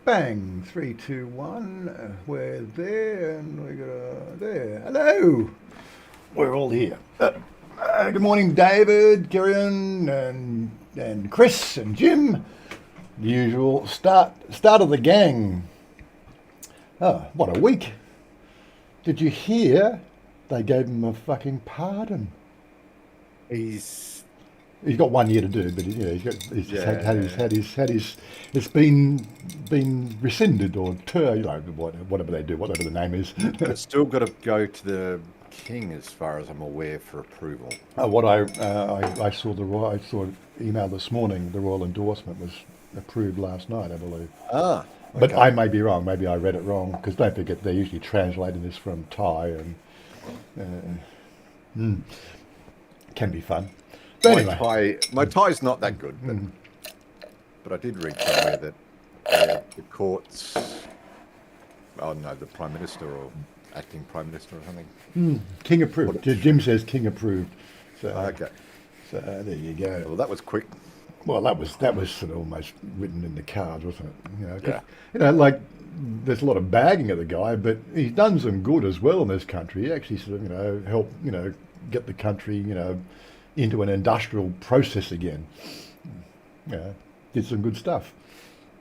Bang, 3, 2, 1. We're there, and we got there. Hello. We're all here. Good morning, David, Kieran, and Chris and Jim. The usual start of the gang. Oh, what a week! Did you hear? They gave him a fucking pardon. He's He's got 1 year to do, but he's just had his it's been rescinded or whatever they do, whatever the name is. but it's still got to go to the king, as far as I'm aware, for approval. What I saw I saw an email this morning. The royal endorsement was approved last night, I believe. Ah, But okay. I may be wrong. Maybe I read it wrong because don't forget they're usually translating this from Thai and can be fun. But anyway, My Thai's not that good, but I did read somewhere that the courts, oh no, the Prime Minister or acting Prime Minister or something. King approved. Jim says King approved. So Okay, so there you go. well that was quick. Well, that was sort of almost written in the cards, wasn't it? 'Cause, Yeah. like there's a lot of bagging of the guy, but he's done some good as well in this country. He actually sort of helped get the country into an industrial process again. Did some good stuff.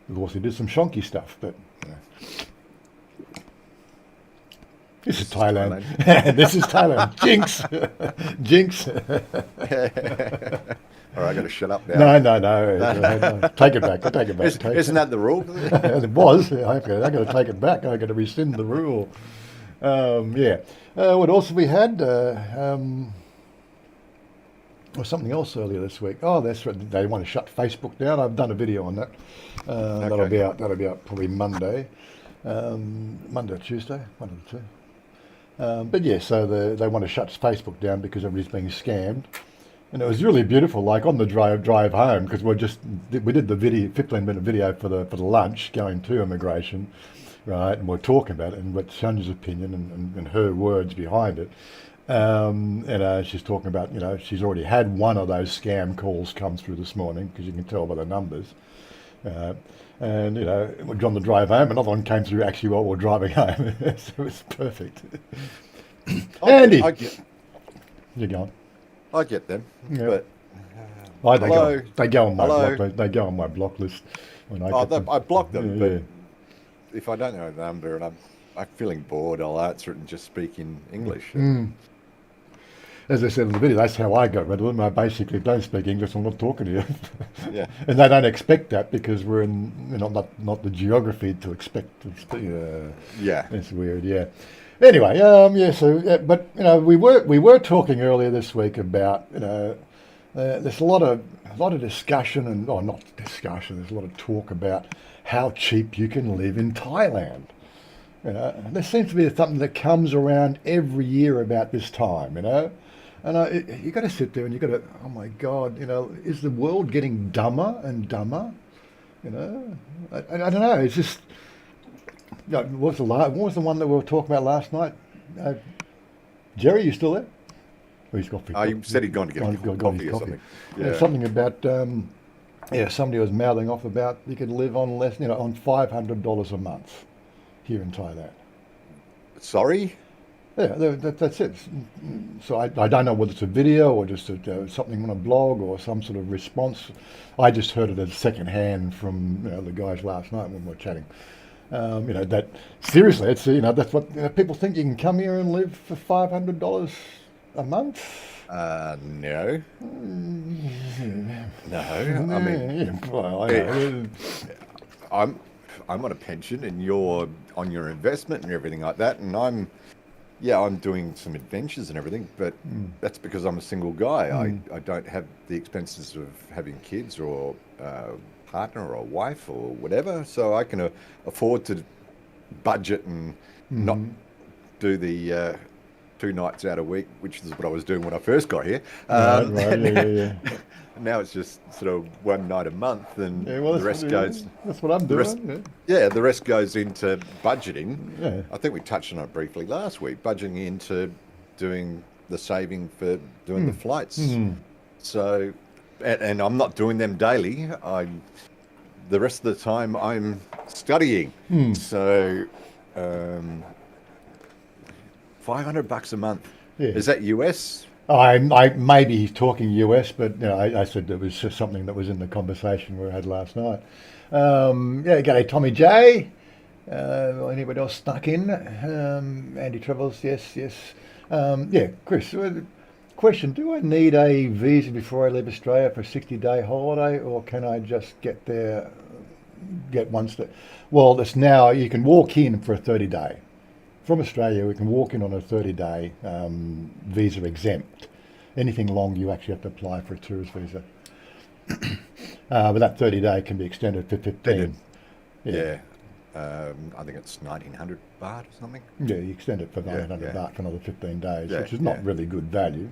Of course, he did some shonky stuff, but this is Thailand. This is Thailand. Jinx, jinx. All right, I got to shut up now. No. Take it back. Take it back. Isn't that the rule? It was. I got to take it back. I got to rescind the rule. What else have we had? Or something else earlier this week. Oh, that's right. They want to shut Facebook down. I've done a video on that. That'll be out. That'll be out probably Monday, Monday or Tuesday, one of the two. But yeah, so they want to shut Facebook down because everybody's being scammed. And it was really beautiful. Like on the drive home, because we did the 15-minute video for the lunch going to immigration, right? And we're talking about it and what Shanja's opinion and her words behind it. She's talking about, she's already had one of those scam calls come through this morning because you can tell by the numbers. We're on the drive home, another one came through actually while we're driving home. So it was perfect. Andy, you're going. I get them, Yeah. but They go on my Hello. block. They go on my block list when I get them. I block them. Yeah. But if I don't know the number and I'm feeling bored, I'll answer it and just speak in English. As I said in the video, that's how I got rid of them. I basically don't speak English. I'm not talking to you. Yeah. And they don't expect that because we're in not the geography to expect to speak. Yeah. It's weird, yeah. Anyway, but we were talking earlier this week about there's a lot of discussion not discussion. There's a lot of talk about how cheap you can live in Thailand. There seems to be something that comes around every year about this time. And you got to sit there and you got to, oh my God, is the world getting dumber and dumber? I don't know. It's just. What was the one that we were talking about last night? Jerry, you still there? Oh, he's got. You said he'd gone to get coffee or something. Yeah. Something about somebody was mouthing off about you could live on less, on $500 a month here in Thailand. Sorry? Yeah, that's it. So I don't know whether it's a video or just something on a blog or some sort of response. I just heard it as second-hand from the guys last night when we were chatting. That seriously, it's that's what people think you can come here and live for $500 a month. No. No. I mean, well, I know. I'm on a pension and you're on your investment and everything like that, and I'm doing some adventures and everything, but that's because I'm a single guy. I don't have the expenses of having kids or partner or a wife or whatever, so I can afford to budget and not do the 2 nights out a week, which is what I was doing when I first got here. Yeah. Now it's just sort of 1 night a month, and The the rest goes. That's what I'm doing. The rest goes into budgeting. Yeah. I think we touched on it briefly last week. Budgeting into doing the saving for doing the flights. So, and I'm not doing them daily. the rest of the time I'm studying. So, um, $500 a month. Yeah. Is that US? I maybe he's talking US, but you know, I said it was just something that was in the conversation we had last night. Yeah, g'day Tommy J. Anybody else stuck in? Andy Travels, yes, yes. Yeah, Chris. Question: do I need a visa before I leave Australia for a 60-day holiday, or can I just get there, get one step? Well, it's now you can walk in for a 30-day. From Australia, we can walk in on a 30-day visa exempt. Anything long, you actually have to apply for a tourist visa. But that 30-day can be extended to 15. Yeah. I think it's 1,900 baht or something. Yeah, you extend it for 900 yeah. baht for another 15 days, Yeah, which is not yeah. really good value.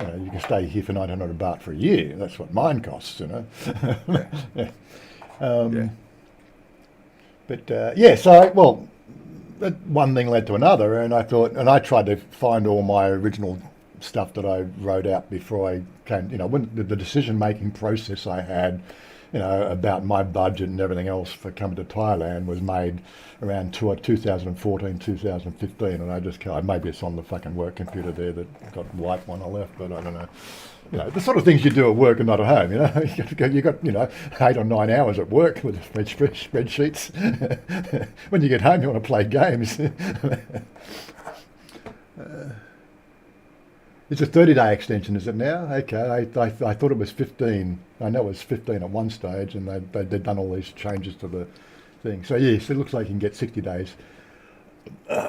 You can stay here for 900 baht for a year. That's what mine costs, you know. Yeah. Yeah. Yeah. But yeah, so, well, one thing led to another, and I thought, and I tried to find all my original stuff that I wrote out before I came, you know, when the decision-making process I had, you know, about my budget and everything else for coming to Thailand was made around 2014, 2015, and maybe it's on the fucking work computer there that got wiped when I left, but I don't know. You know, the sort of things you do at work and not at home, you know. You got, you know, 8 or 9 hours at work with spreadsheets. When you get home, you want to play games. It's a 30-day extension, is it now? Okay, I thought it was 15. I know it was 15 at one stage, and they'd done all these changes to the thing. So yes, it looks like you can get 60 days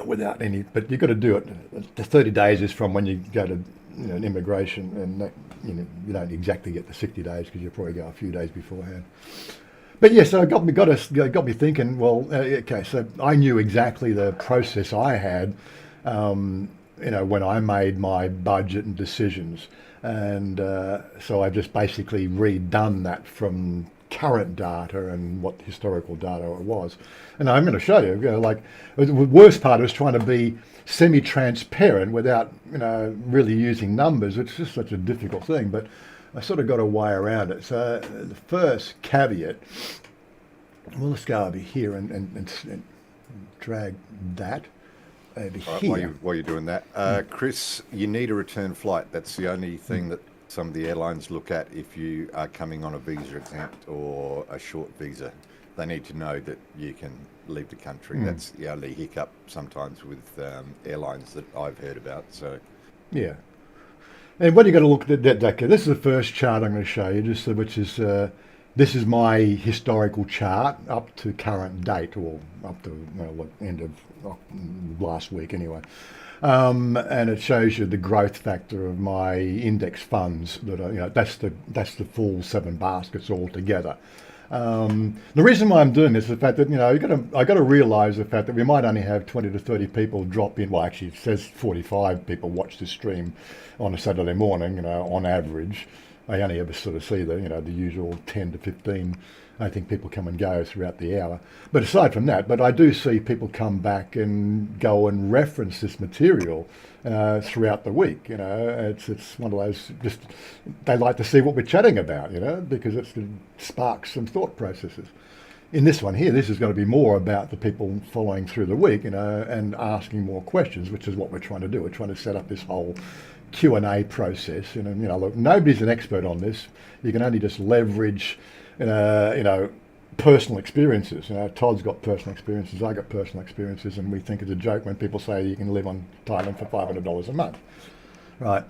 without any, but you've got to do it. The 30 days is from when you go to, you know, immigration, and that, you know, you don't exactly get the 60 days because you probably go a few days beforehand. But yes, so it got me thinking. Well, okay, so I knew exactly the process I had. You know, when I made my budget and decisions, and so I've just basically redone that from current data and what historical data it was. And I'm going to show you, you know, like the worst part was trying to be semi-transparent without, you know, really using numbers. It's just such a difficult thing, but I sort of got a way around it. So the first caveat, well, let's go over here and drag that over here. While you're doing that, Chris, you need a return flight. That's the only thing that some of the airlines look at if you are coming on a visa exempt or a short visa. They need to know that you can leave the country. That's the only hiccup sometimes with airlines that I've heard about. So, yeah. And what you got to look at that. This is the first chart I'm going to show you, which is this is my historical chart up to current date, or up to, well, end of last week anyway. And it shows you the growth factor of my index funds. That are, you know, that's the full 7 baskets all together. The reason why I'm doing this is the fact that, you know, I got to realise the fact that we might only have 20 to 30 people drop in. Well, actually, it says 45 people watch this stream on a Saturday morning. You know, on average, I only ever sort of see the usual 10 to 15. I think people come and go throughout the hour. But aside from that, but I do see people come back and go and reference this material throughout the week. You know, it's one of those, just they like to see what we're chatting about, you know, because it sparks some thought processes. In this one here, this is going to be more about the people following through the week, you know, and asking more questions, which is what we're trying to do. We're trying to set up this whole Q&A process. And, you know, look, nobody's an expert on this. You can only just leverage you know, personal experiences. You know, Todd's got personal experiences, I got personal experiences, and we think it's a joke when people say you can live on Thailand for $500 a month. Right.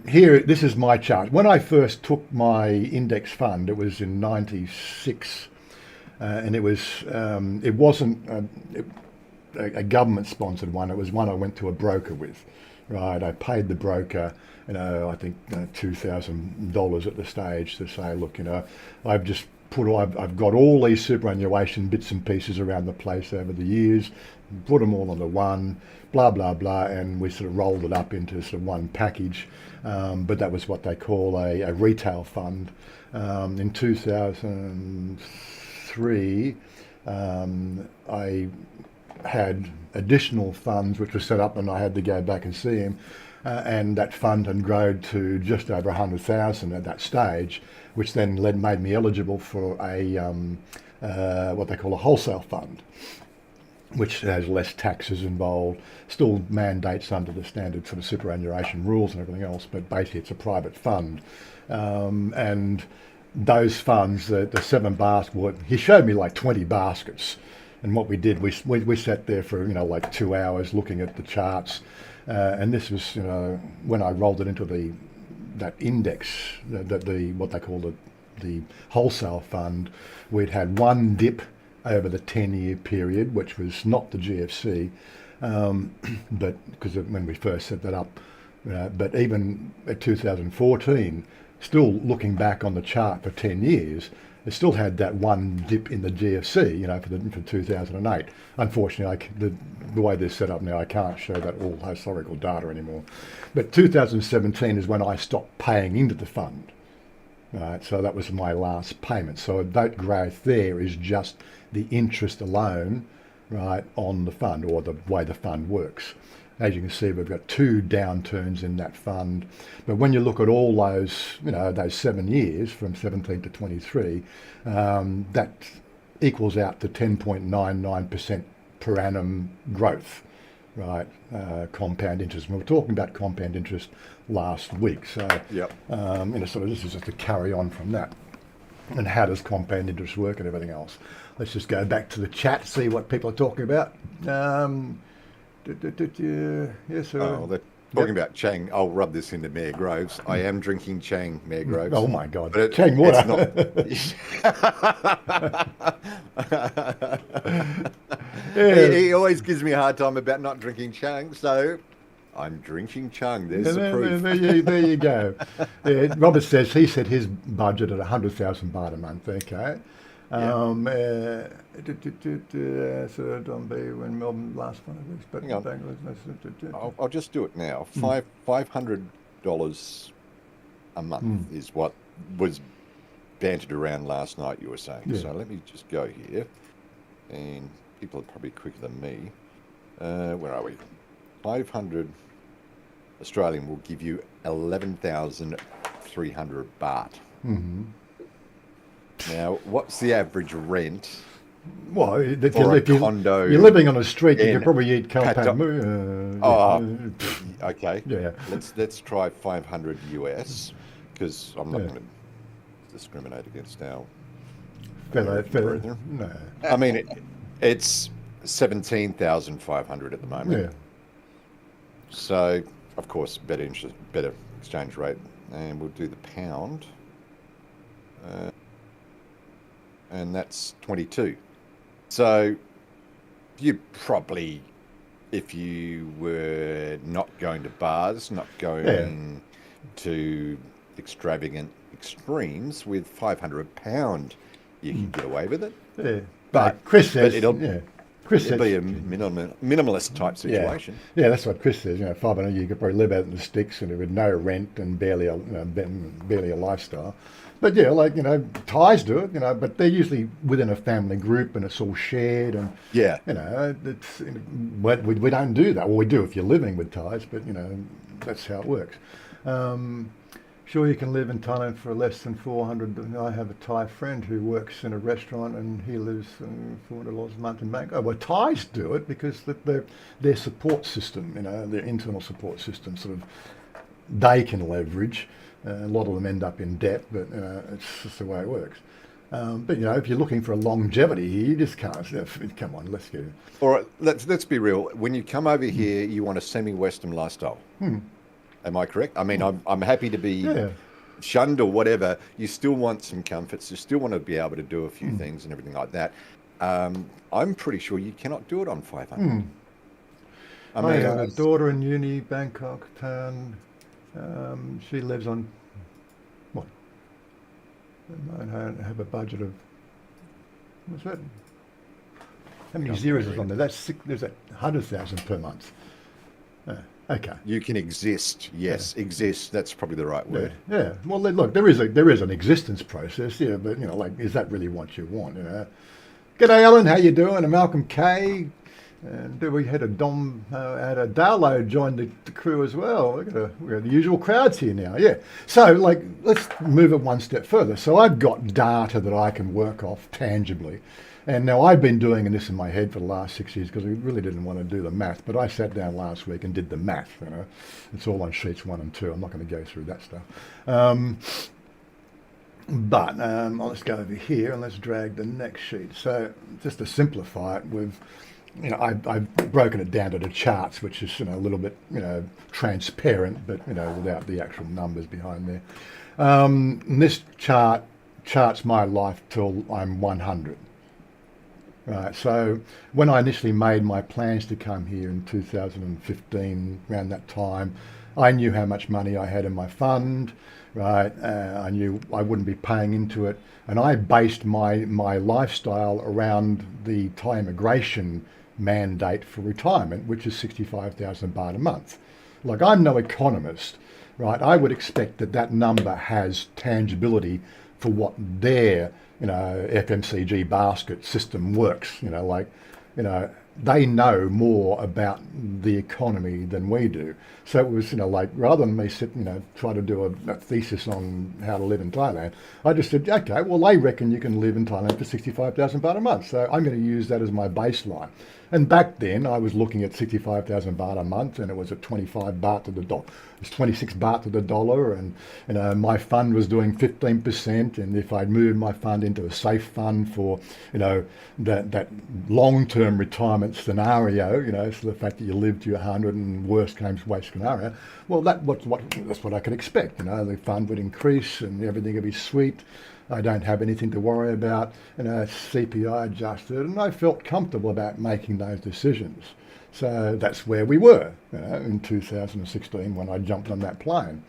Here, this is my chart. When I first took my index fund, it was in '96, and it wasn't a government-sponsored one. It was one I went to a broker with. Right, I paid the broker, you know, I think $2,000 at the stage to say, look, you know, I've got all these superannuation bits and pieces around the place over the years, put them all into one, blah, blah, blah, and we sort of rolled it up into sort of one package. But that was what they call a retail fund. In 2003, I had additional funds which were set up, and I had to go back and see him. and that fund had grown to just over 100,000 at that stage, which then made me eligible for a what they call a wholesale fund, which has less taxes involved, still mandates under the standard sort of superannuation rules and everything else, but basically it's a private fund. And those funds, the 7 baskets, he showed me like 20 baskets. And what we did, we sat there for, like 2 hours looking at the charts. And this was, when I rolled it into that index, what they call the wholesale fund, we'd had one dip over the 10-year period, which was not the GFC, but because when we first set that up, but even at 2014, still looking back on the chart for 10 years, it still had that one dip in the GFC, for 2008. Unfortunately, the way they're set up now, I can't show that all historical data anymore. But 2017 is when I stopped paying into the fund. Right, so that was my last payment. So that growth there is just the interest alone, right, on the fund, or the way the fund works. As you can see, we've got 2 downturns in that fund. But when you look at all those, those 7 years from 17 to 23, that equals out to 10.99% per annum growth, right? Compound interest. And we were talking about compound interest last week. So, yep. Sort of this is just a carry on from that. And how does compound interest work and everything else? Let's just go back to the chat, see what people are talking about. Yes, sir. Oh, they're talking about Chang. I'll rub this into Mayor Groves. I am drinking Chang, Mayor Groves. Oh my God, Chang water. He always gives me a hard time about not drinking Chang, so I'm drinking Chang. There's the proof. There you go. Yeah, Robert says he set his budget at 100,000 baht a month. Okay. So don't be when Melbourne last 5 weeks, but I'll just do it now. $500 a month is what was bantered around last night, you were saying. Yeah. So let me just go here, and people are probably quicker than me. Where are we? 500 Australian will give you 11,300 baht. Mm-hmm. Now, what's the average rent? Well, if condo you're living on a street, you could probably eat compound. Okay. Yeah. Let's try 500 US, because I'm not going to discriminate against our fellow. No. I mean, it's 17,500 at the moment. Yeah. So, of course, better exchange rate, and we'll do the pound. And that's 22. So you probably, if you were not going to bars, not going to extravagant extremes, with £500, you can get away with it. Yeah. But Chris says, it'll be a minimalist type situation. Yeah, that's what Chris says. $500, you could probably live out in the sticks and with no rent and barely a lifestyle. But Thais do it, but they're usually within a family group and it's all shared, and it's we don't do that. Well, we do if you're living with Thais, but that's how it works. Sure, you can live in Thailand for less than 400. I have a Thai friend who works in a restaurant and he lives $400 a month in Bangkok. Well, Thais do it because their support system, their internal support system, sort of they can leverage. A lot of them end up in debt, but it's just the way it works. But if you're looking for a longevity here, you just can't. Come on, let's get it. All right, let's be real. When you come over here, you want a semi-Western lifestyle. Am I correct? I mean, I'm happy to be shunned or whatever. You still want some comforts. You still want to be able to do a few things and everything like that. I'm pretty sure you cannot do it on 500. I have a daughter in uni, Bangkok town. She lives on what? I have a budget of what's that? How many zeros is on there? There's 100,000 per month. Okay. You can exist. Yes, exist. That's probably the right word. Yeah. Well, look, there is an existence process. Yeah, but is that really what you want? G'day, Alan. How you doing? And Malcolm K. And we had a Darlow join the crew as well. We got the usual crowds here now, yeah. So, like, let's move it one step further. So I've got data that I can work off tangibly. And now I've been doing this in my head for the last 6 years because I really didn't want to do the math. But I sat down last week and did the math, you know. It's all on sheets 1 and 2. I'm not going to go through that stuff. Let's go over here and let's drag the next sheet. So just to simplify it, I've broken it down to the charts, which is a little bit transparent, but without the actual numbers behind there. And this charts my life till I'm 100. Right. So when I initially made my plans to come here in 2015, around that time, I knew how much money I had in my fund. Right. I knew I wouldn't be paying into it, and I based my lifestyle around the Thai immigration mandate for retirement, which is 65,000 baht a month. Like, I'm no economist, right? I would expect that number has tangibility for what their FMCG basket system works. They know more about the economy than we do. So it was, rather than me sit, try to do a thesis on how to live in Thailand, I just said, okay, well, they reckon you can live in Thailand for 65,000 baht a month. So I'm going to use that as my baseline. And back then I was looking at 65,000 baht a month, and it was at 25 baht to the dollar. It's 26 baht to the dollar, and my fund was doing 15%. And if I'd moved my fund into a safe fund for that long-term retirement scenario, so the fact that you live to your 100 and worst comes worst scenario, well, that's what I could expect. The fund would increase and everything would be sweet. I don't have anything to worry about, CPI adjusted, and I felt comfortable about making those decisions. So that's where we were, in 2016 when I jumped on that plane.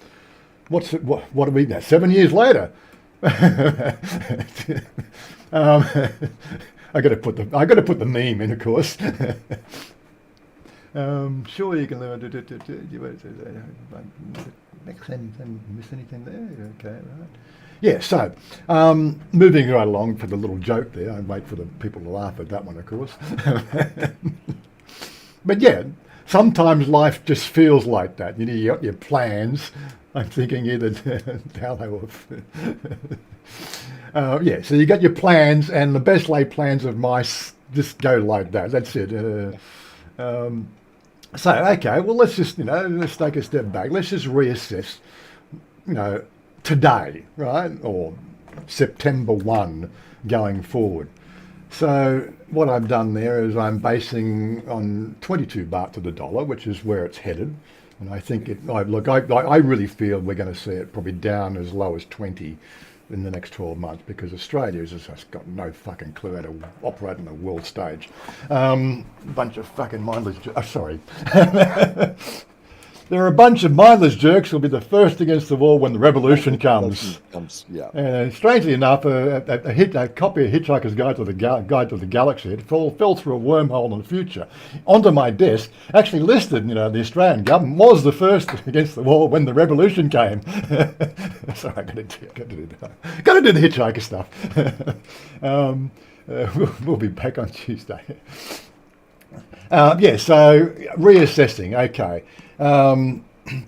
What are we now? 7 years later. I got to put the meme in, of course. Sure, you can live. Next sentence, miss anything there? Okay, right. Yeah, so moving right along for the little joke there. I wait for the people to laugh at that one, of course. But yeah, sometimes life just feels like that. You got your plans. I'm thinking either how they were. So you got your plans, and the best laid plans of mice just go like that. That's it. So okay, well, let's just let's take a step back. Let's just reassess. Today, right, or September 1 going forward. So what I've done there is I'm basing on 22 baht to the dollar, which is where it's headed. And I think I really feel we're going to see it probably down as low as 20 in the next 12 months, because Australia's just got no fucking clue how to operate on the world stage. Bunch of fucking mindless... sorry. They're a bunch of mindless jerks who'll be the first against the wall when the revolution comes. Yeah. And strangely enough, a copy of Hitchhiker's Guide to the Galaxy, it fell through a wormhole in the future onto my desk, actually listed, the Australian government was the first against the wall when the revolution came. Sorry, I got to do the Hitchhiker stuff. We'll be back on Tuesday. So reassessing, okay.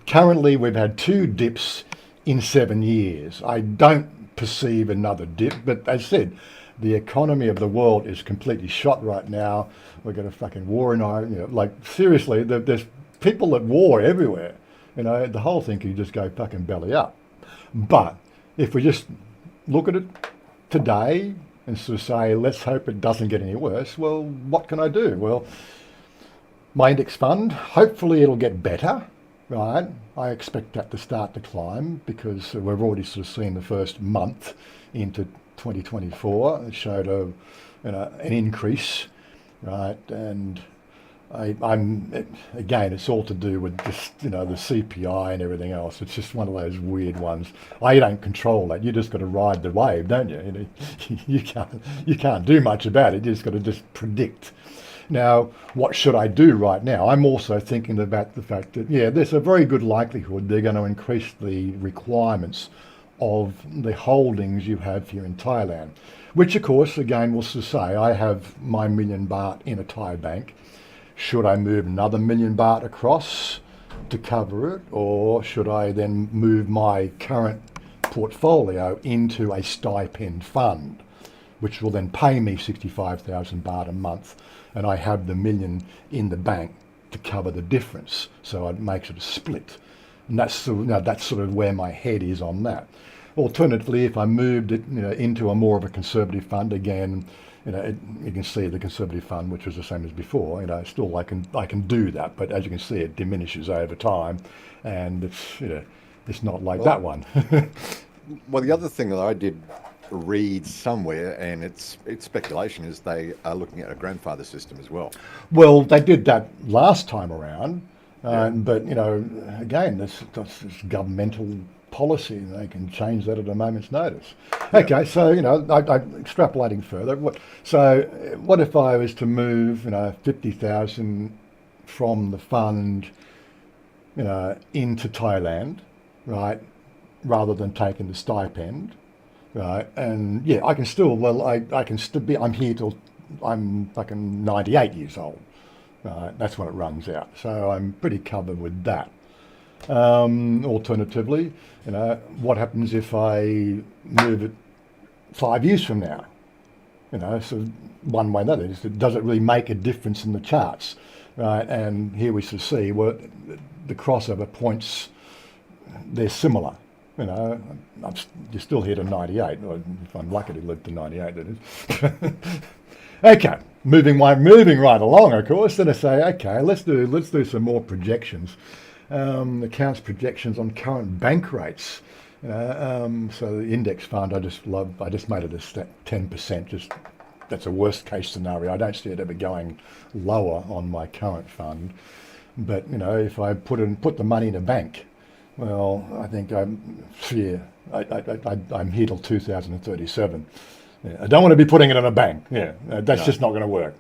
Currently, we've had 2 dips in 7 years. I don't perceive another dip, but as I said, the economy of the world is completely shot right now. We've got a fucking war in Ireland. Seriously, there's people at war everywhere. The whole thing could just go fucking belly up. But if we just look at it today and sort of say, let's hope it doesn't get any worse, well, what can I do? Well, my index fund, hopefully it'll get better, right? I expect that to start to climb because we've already sort of seen the first month into 2024. It showed an increase, right? And again, it's all to do with just, the CPI and everything else. It's just one of those weird ones. I don't control that. You just got to ride the wave, don't you? You can't do much about it. You just got to just predict. Now, what should I do right now? I'm also thinking about the fact that, there's a very good likelihood they're going to increase the requirements of the holdings you have here in Thailand, which, of course, again, was to say I have my 1 million baht in a Thai bank. should I move another 1,000,000 baht across to cover it, or should I then move my current portfolio into a stipend fund, which will then pay me 65,000 baht a month, and I have the million in the bank to cover the difference. So it makes it a split. And that's sort of where my head is on that. Alternatively, if I moved it into a more of a conservative fund, again, you can see the conservative fund, which was the same as before. Still I can do that, but as you can see, it diminishes over time, and it's not like that one. Well, the other thing that I did read somewhere, and it's speculation, is they are looking at a grandfather system as well. Well, they did that last time around, but again, this governmental policy, and they can change that at a moment's notice. Okay, so I'm extrapolating further. What if I was to move 50,000 from the fund into Thailand, right, rather than taking the stipend, right? And I can still be, I'm here till I'm fucking 98 years old, right? That's when it runs out, so I'm pretty covered with that. Alternatively, what happens if I move it 5 years from now? So one way or another, does it really make a difference in the charts, right? And here we sort of see the crossover points, they're similar. You're still here to 98, or if I'm lucky to live to 98, that is. Okay, moving right along, of course. Then I say, okay, let's do some more projections. Accounts projections on current bank rates. So the index fund, I just made it a 10%. That's a worst case scenario. I don't see it ever going lower on my current fund. But if I put the money in a bank, well, I think I'm here till 2037. I don't want to be putting it in a bank. That's just not going to work.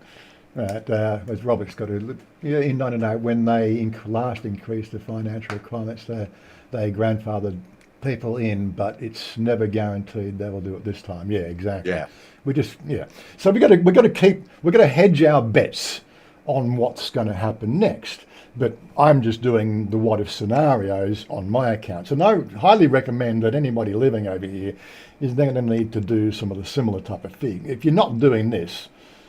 Right, as Robert's got to, in 1998, when they last increased the financial requirements, they grandfathered people in, but it's never guaranteed they will do it this time. Yeah, exactly. Yeah. So we got to hedge our bets on what's going to happen next. But I'm just doing the what if scenarios on my account. So I highly recommend that anybody living over here is going to need to do some of the similar type of thing. If you're not doing this,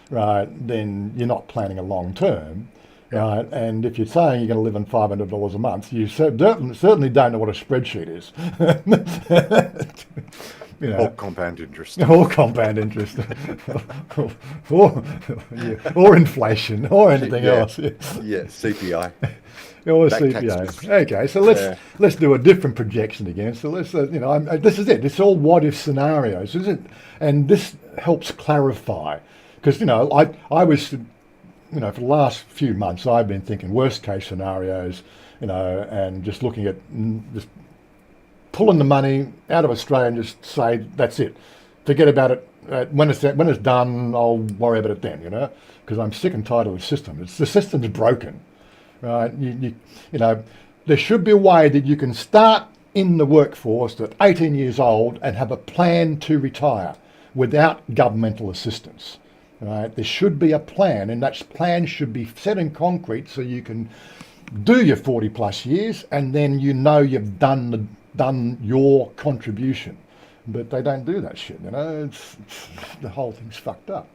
right, then you're not planning a long term, right? And if you're saying you're going to live on $500 a month, you certainly don't know what a spreadsheet is. Or compound interest. Or compound interest. or inflation, or anything else. Yeah, CPI. Or CPI. Okay, so let's do a different projection again. So let's, this is it. It's all what if scenarios, isn't it? And this helps clarify. Because, I was, for the last few months, I've been thinking worst case scenarios, and just looking at, just pulling the money out of Australia and just say, that's it. Forget about it. When it's done, I'll worry about it then, because I'm sick and tired of the system. The system's broken, right? There should be a way that you can start in the workforce at 18 years old and have a plan to retire without governmental assistance. Right? There should be a plan, and that plan should be set in concrete so you can do your 40 plus years, and then you've done your contribution. But they don't do that shit. It's the whole thing's fucked up.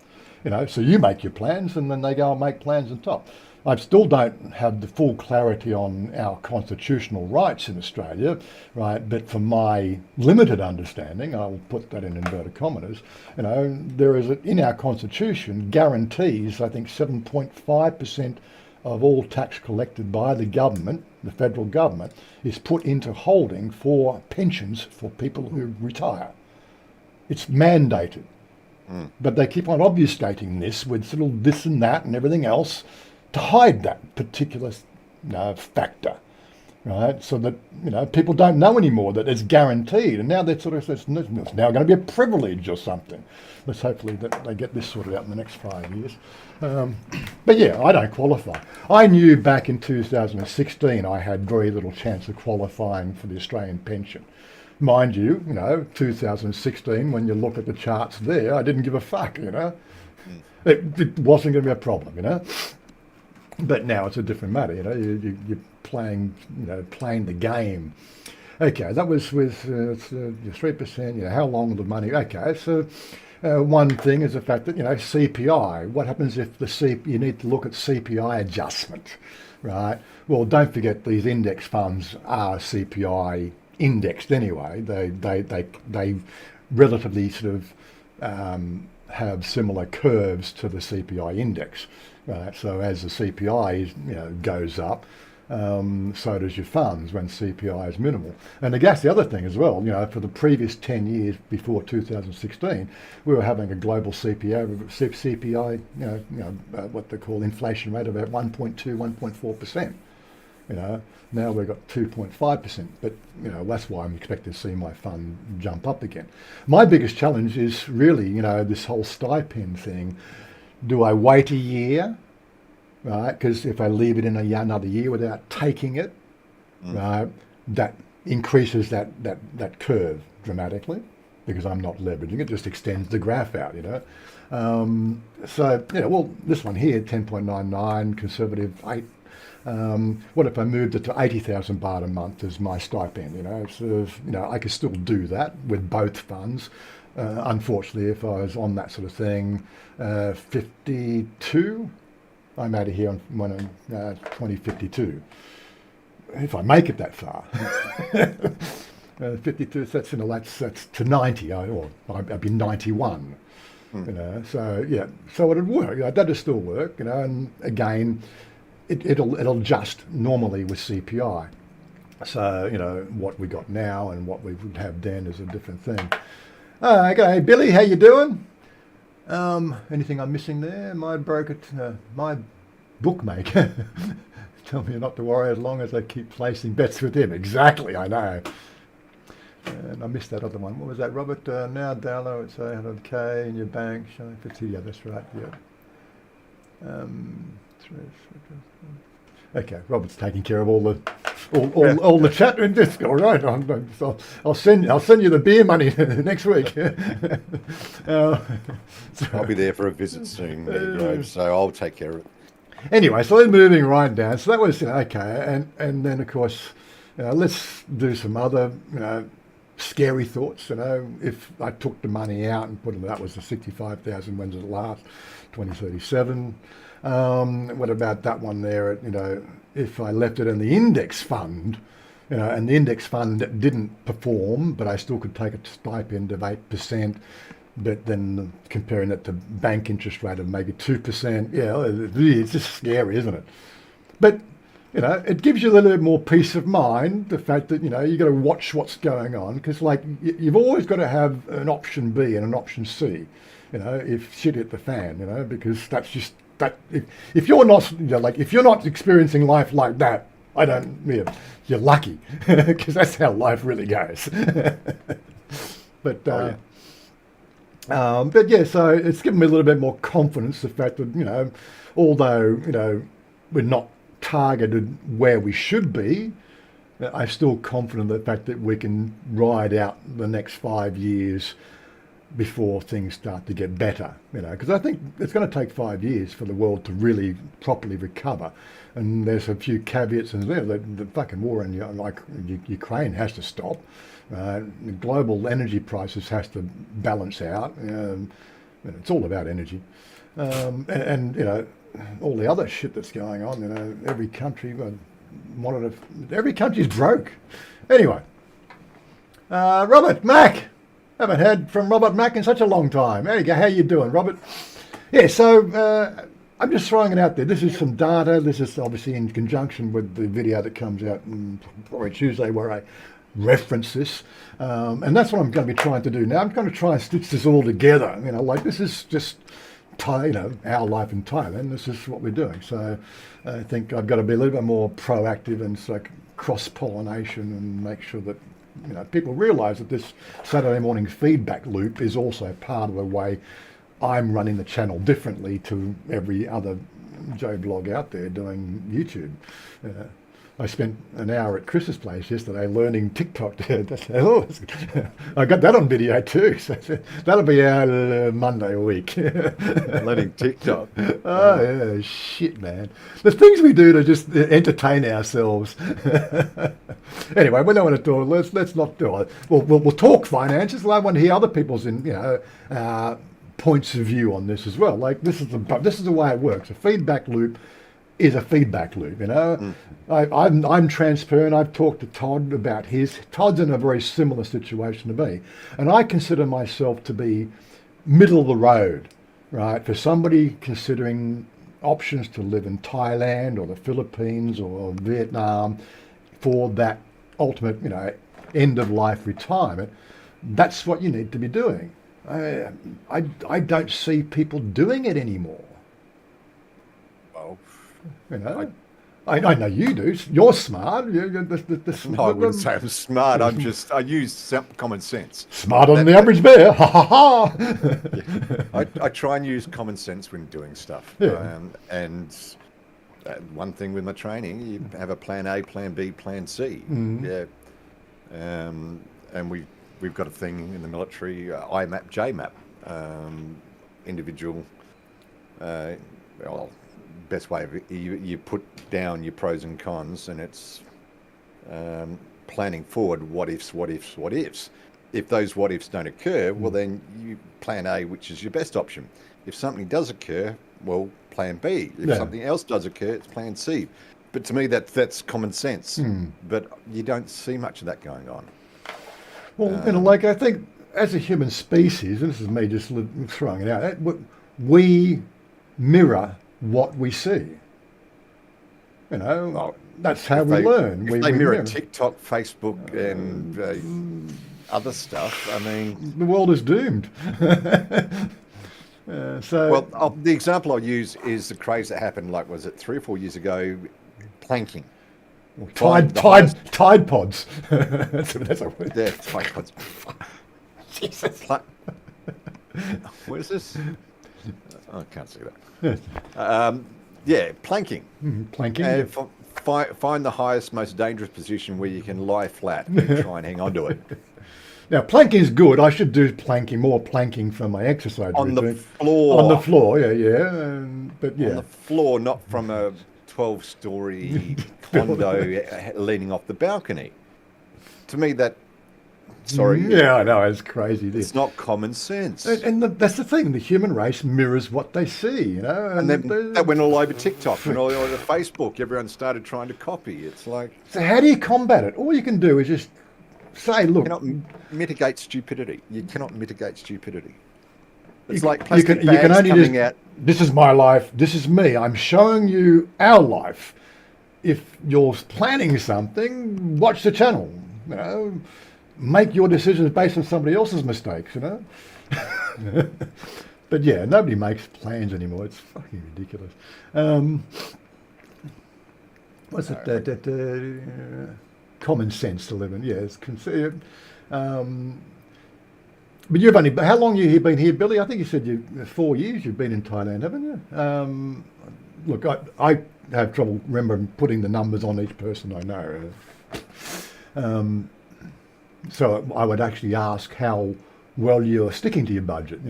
So you make your plans, and then they go and make plans on top. I still don't have the full clarity on our constitutional rights in Australia, right? But from my limited understanding, I'll put that in inverted commas, there is, in our constitution, guarantees, I think 7.5% of all tax collected by the government, the federal government, is put into holding for pensions for people who retire. It's mandated. But they keep on obfuscating this with sort of this and that and everything else to hide that particular factor, right? So that people don't know anymore that it's guaranteed, and now they're sort of it's now going to be a privilege or something. Let's hopefully that they get this sorted out in the next 5 years. But yeah, I don't qualify. I knew back in 2016 I had very little chance of qualifying for the Australian pension. Mind you, 2016, when you look at the charts there, I didn't give a fuck, It wasn't going to be a problem, But now it's a different matter. You're playing, playing the game. Okay, that was with 3%. How long the money? Okay, so one thing is the fact that CPI. What happens if you need to look at CPI adjustment, right? Well, don't forget these index funds are CPI indexed anyway. They relatively sort of have similar curves to the CPI index, right? So as the CPI goes up, so does your funds when CPI is minimal. And I guess the other thing as well, for the previous 10 years before 2016, we were having a global CPI, what they call inflation rate of about 1.2, 1.4%. Now we've got 2.5%, but that's why I'm expecting to see my fund jump up again. My biggest challenge is really, this whole stipend thing. Do I wait a year? Right, because if I leave it in another year without taking it, right, that increases that curve dramatically because I'm not leveraging it. Just extends the graph out, So well, this one here, 10.99, conservative 8. What if I moved it to 80,000 baht a month as my stipend? I could still do that with both funds. Unfortunately, if I was on that sort of thing, 52. I'm out of here when 2052. If I make it that far, 52. That's to 90. I'd be 91. So yeah. So it'd work. That'd still work. And again, it'll adjust normally with CPI. So what we got now and what we would have then is a different thing. Okay, Billy, how you doing? Anything I'm missing there? My broker, my bookmaker, tell me not to worry as long as I keep placing bets with him. Exactly, I know. And I missed that other one. What was that, Robert? Now Dallo, it's 800k in your bank. Yeah, that's right. Yeah. Okay, Robert's taking care of all the chat in Discord, right? I'll send you the beer money next week. I'll be there for a visit soon, so I'll take care of it. Anyway, so they're moving right down. So that was okay, and then of course, let's do some other scary thoughts. If I took the money out and put it, that was the 65,000. When's it last? 2037. What about that one there? If I left it in the index fund, and the index fund didn't perform, but I still could take a stipend of 8%, but then comparing it to bank interest rate of maybe 2%, it's just scary, isn't it? But it gives you a little bit more peace of mind, the fact that, you got to watch what's going on, because you've always got to have an option B and an option C, if shit hit the fan, because that's just, that if you're not if you're not experiencing life like that, you're lucky because that's how life really goes. But yeah, so it's given me a little bit more confidence, the fact that although we're not targeted where we should be, I'm still confident in the fact that we can ride out the next 5 years before things start to get better, because I think it's going to take 5 years for the world to really properly recover. And there's a few caveats, and the fucking war in Ukraine has to stop. The global energy prices has to balance out. It's all about energy, and all the other shit that's going on. Every country, every country's broke. Anyway, Robert Mack. Haven't heard from Robert Mack in such a long time. There you go. How you doing, Robert? Yeah, so I'm just throwing it out there. This is some data. This is obviously in conjunction with the video that comes out on probably Tuesday where I reference this. And that's what I'm going to be trying to do now. I'm going to try and stitch this all together. This is just, our life in Thailand. This is what we're doing. So I think I've got to be a little bit more proactive and cross-pollination and make sure that people realise that this Saturday morning feedback loop is also part of the way I'm running the channel differently to every other Joe blog out there doing YouTube. I spent an hour at Chris's place yesterday learning TikTok. Oh, I got that on video too. So that'll be out Monday a week. Learning TikTok. Oh yeah, shit, man. The things we do to just entertain ourselves. Anyway, we don't want to talk. Let's not do it. We'll talk finances. I want to hear other people's points of view on this as well. Like this is the way it works. A feedback loop is a feedback loop. I'm transparent. I've talked to Todd about his. Todd's in a very similar situation to me, and I consider myself to be middle of the road, right? For somebody considering options to live in Thailand or the Philippines or Vietnam for that ultimate, end of life retirement, that's what you need to be doing. I don't see people doing it anymore. Well, I know you do. You're smart. No, I wouldn't say I'm smart. I use common sense. Smarter than the average bear. Ha ha ha. Yeah. I try and use common sense when doing stuff. Yeah. And one thing with my training, you have a plan A, plan B, plan C. Mm-hmm. Yeah. And we've got a thing in the military, IMAP, JMAP, individual. Best way of it, you put down your pros and cons, and it's planning forward. What ifs? If those what ifs don't occur, well then you plan A, which is your best option. If something does occur, well, plan B. If something else does occur, it's plan C. But to me, that's common sense. But you don't see much of that going on. Well, I think as a human species, and this is me just throwing it out, we mirror what we see. That's how we learn. If they mirror TikTok, Facebook, and other stuff, I mean, the world is doomed. The example I'll use is the craze that happened, was it 3 or 4 years ago, planking. Tide pods. that's a word. Yeah, Tide pods. Jesus. What is this? I can't see that. Planking. Planking. Find the highest, most dangerous position where you can lie flat and try and hang on to it. Now, planking's good. I should do more planking for my exercise on routine. The floor. On the floor, yeah. But yeah. On the floor, not from a 12-story condo leaning off the balcony. To me, yeah, I know, it's crazy. It's not common sense. And that's the thing. The human race mirrors what they see, And then that went all over TikTok and all over Facebook. Everyone started trying to copy. It's like... So how do you combat it? All you can do is just say, look... You cannot mitigate stupidity. You cannot mitigate stupidity. It's like plastic bags can only coming out. This is my life. This is me. I'm showing you our life. If you're planning something, watch the channel. Make your decisions based on somebody else's mistakes. But yeah, nobody makes plans anymore. It's fucking ridiculous. What's it? Common sense to live in. Yes. But you've only, how long have you been here, Billy? I think you said 4 years you've been in Thailand, haven't you? Look, I have trouble remembering putting the numbers on each person I know. So I would actually ask how well you're sticking to your budget,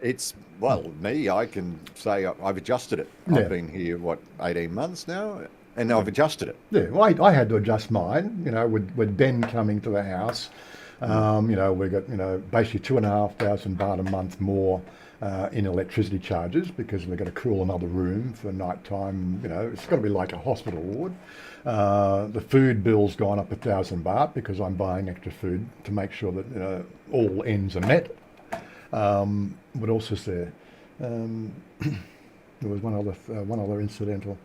It's, I can say I've adjusted it. Yeah. I've been here, 18 months now? And I've adjusted it. Yeah, well, I had to adjust mine, with Ben coming to the house. We got, basically 2,500 baht a month more in electricity charges because we've got to cool another room for night time. It's got to be like a hospital ward. The food bill's gone up 1,000 baht because I'm buying extra food to make sure that all ends are met. What else is there? There was one other incidental.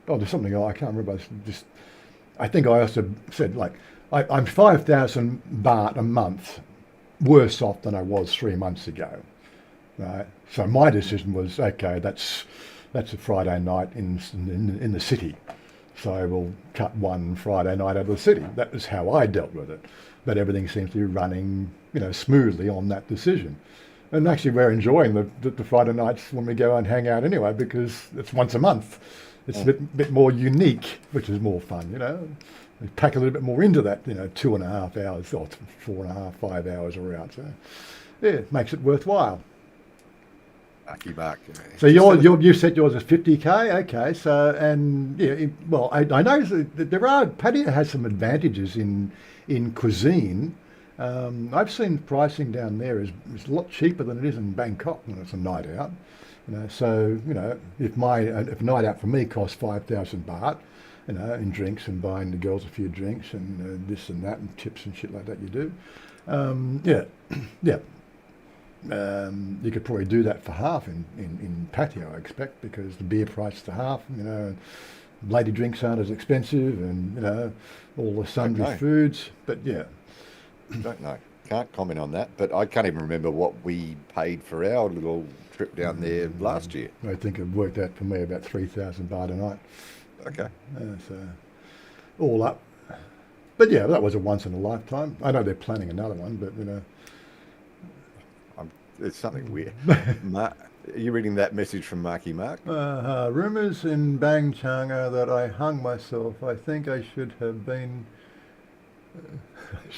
There's something I can't remember. I think I also said I'm 5,000 baht a month worse off than I was 3 months ago. Right. So my decision was okay. That's a Friday night in the city. So we'll cut one Friday night out of the city. That was how I dealt with it. But everything seems to be running, smoothly on that decision. And actually, we're enjoying the Friday nights when we go and hang out anyway, because it's once a month. It's a bit more unique, which is more fun, you know. We pack a little bit more into that, you know, 2.5 hours or 4.5, 5 hours we're out. So, yeah, it makes it worthwhile. Lucky Mark. So you said yours is 50k, okay. So and yeah, well, I know that there are patio has some advantages in cuisine. I've seen pricing down there is a lot cheaper than it is in Bangkok when it's a night out. You know, so you know if a night out for me costs 5,000 baht, you know, in drinks and buying the girls a few drinks and this and that and tips and shit like that you do. Yeah, yeah. You could probably do that for half in patio, I expect, because the beer price is half, you know, lady drinks aren't as expensive and, you know, all the sundry foods. But yeah. Don't know. Can't comment on that, but I can't even remember what we paid for our little trip down there last year. I think it worked out for me about 3,000 baht a night. Okay. So all up. But yeah, that was a once in a lifetime. I know they're planning another one, but, you know. It's something weird. Are you reading that message from Marky Mark? Rumours in Bang Chang are that I hung myself. I think I should have been...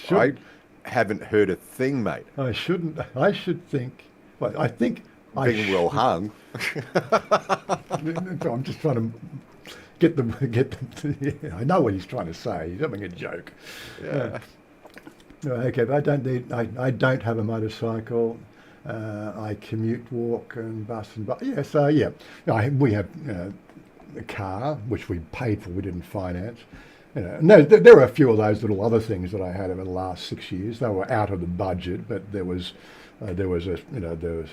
I haven't heard a thing, mate. I shouldn't. I should think... Well, I think I being well hung. I'm just trying to get the yeah, I know what he's trying to say. He's having a joke. Yeah. Okay, but I don't have a motorcycle. I commute, walk, and bus and bus. Yeah, so yeah, we have a car which we paid for. We didn't finance. You know, no, there are a few of those little other things that I had over the last 6 years. They were out of the budget, but there was a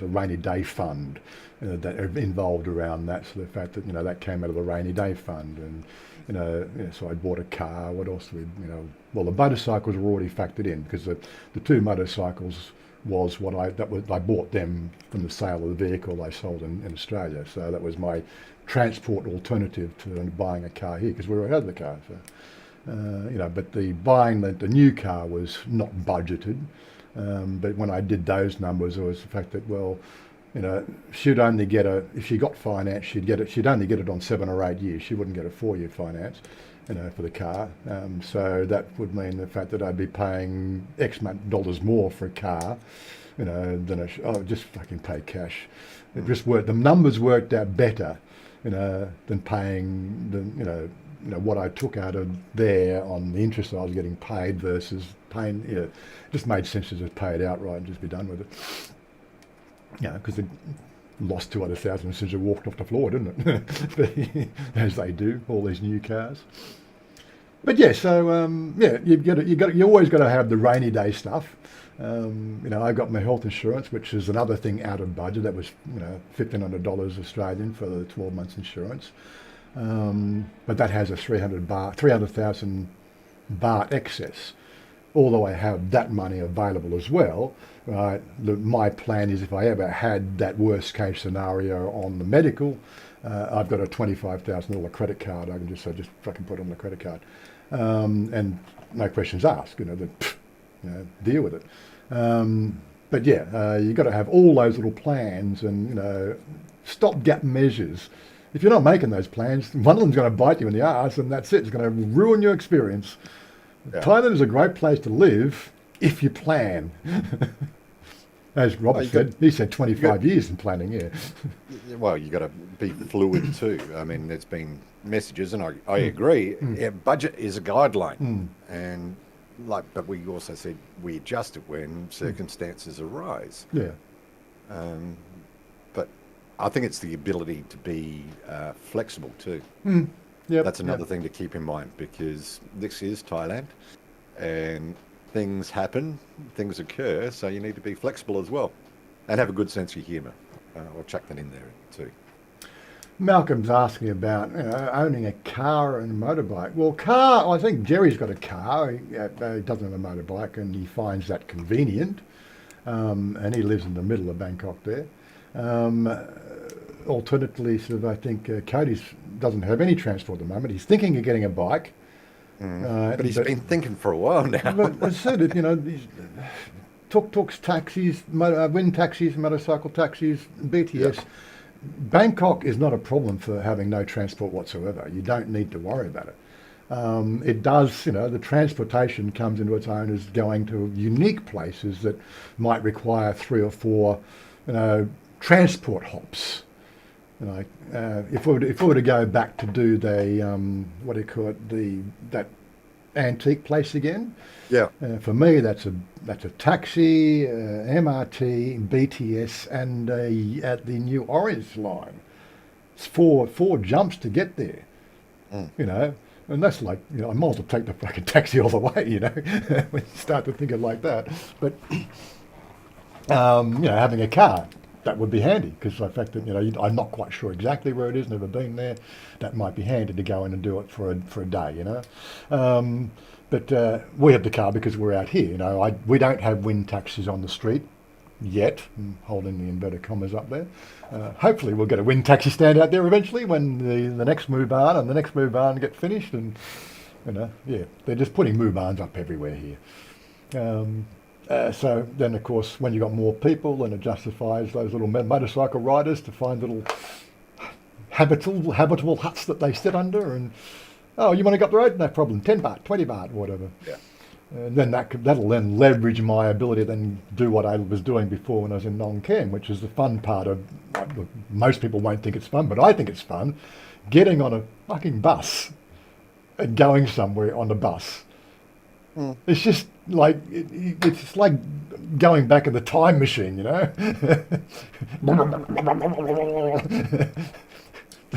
rainy day fund that involved around that. So the fact that that came out of the rainy day fund, and so I bought a car. What else? Well, the motorcycles were already factored in because the two motorcycles was what I bought them from the sale of the vehicle I sold in Australia. So that was my transport alternative to buying a car here because we already had the car. So, but buying the new car was not budgeted. But when I did those numbers, it was the fact that, well, she'd only get if she got finance, she'd only get it on 7 or 8 years. She wouldn't get a 4-year finance, for the car. So that would mean the fact that I'd be paying X amount of dollars more for a car, than just fucking pay cash. It just worked. The numbers worked out better, than paying what I took out of there on the interest I was getting paid versus paying. It just made sense to just pay it outright and just be done with it. Because it lost 200,000 as soon as it walked off the floor, didn't it? As they do, all these new cars. But yeah, so you always got to have the rainy day stuff. I got my health insurance, which is another thing out of budget. That was $1,500 Australian for the 12 months insurance. But that has a 300,000 baht excess. Although I have that money available as well, right? My plan is if I ever had that worst case scenario on the medical, I've got a $25,000 credit card. I can just fucking put it on the credit card, and no questions asked. Deal with it. But yeah, you got to have all those little plans and stopgap measures. If you're not making those plans, one of them's going to bite you in the arse, and that's it. It's going to ruin your experience. Yeah. Thailand is a great place to live if you plan. As Robert said, he said 25 years in planning, yeah. Well, you got to be fluid too. I mean, there's been messages, and I agree. Yeah, budget is a guideline, and but we also said we adjust it when circumstances arise. Yeah. But I think it's the ability to be flexible too. Yep, that's another thing to keep in mind, because this is Thailand and things happen, things occur, so you need to be flexible as well and have a good sense of humour. I'll chuck that in there too. Malcolm's asking about owning a car and a motorbike. Well, I think Jerry's got a car. He doesn't have a motorbike, and he finds that convenient. And he lives in the middle of Bangkok there. Alternatively, I think Cody's doesn't have any transport at the moment. He's thinking of getting a bike. But he's been thinking for a while now. But I said it, tuk-tuks, taxis, wind taxis, motorcycle taxis, BTS. Bangkok is not a problem for having no transport whatsoever. You don't need to worry about it. It does, the transportation comes into its own as going to unique places that might require 3 or 4, transport hops. If we were to go back to do that antique place again. Yeah. For me, that's a taxi, MRT, BTS, and at the new Orange line. It's four jumps to get there. And that's like, I might as well take the fucking taxi all the way, when you start to think of it like that. But, having a car, that would be handy, because the fact that, I'm not quite sure exactly where it is, never been there, that might be handy to go in and do it for a day, But we have the car because we're out here, we don't have wind taxis on the street yet. I'm holding the inverted commas up there. Hopefully we'll get a wind taxi stand out there eventually when the next Mubaan and the next Mubaan get finished, and they're just putting Mubaans up everywhere here. So then, of course, when you've got more people, then it justifies those little motorcycle riders to find little habitable huts that they sit under, and you want to go up the road? No problem. 10 baht, 20 baht, whatever. Yeah. And then that'll then leverage my ability to then do what I was doing before when I was in Phnom Penh, which is the fun part of. Most people won't think it's fun, but I think it's fun. Getting on a fucking bus and going somewhere on the bus. It's just like it's like going back in the time machine, The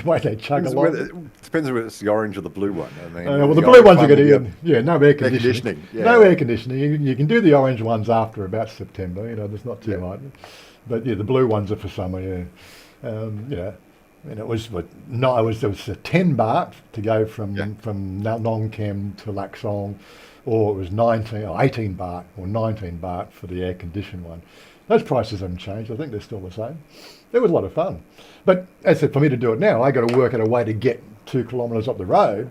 way they chug along. It depends whether it's the orange or the blue one. I mean, well, the blue ones are going to no air conditioning. Yeah. No air conditioning. You can do the orange ones after about September. There's not too much, but the blue ones are for summer. And it was there was a 10 baht to go from Phnom Penh to Lak Song, or it was 19 or 18 baht or 19 baht for the air conditioned one. Those prices haven't changed. I think they're still the same. It was a lot of fun. But as I said, for me to do it now, I got to work out a way to get 2 kilometres up the road,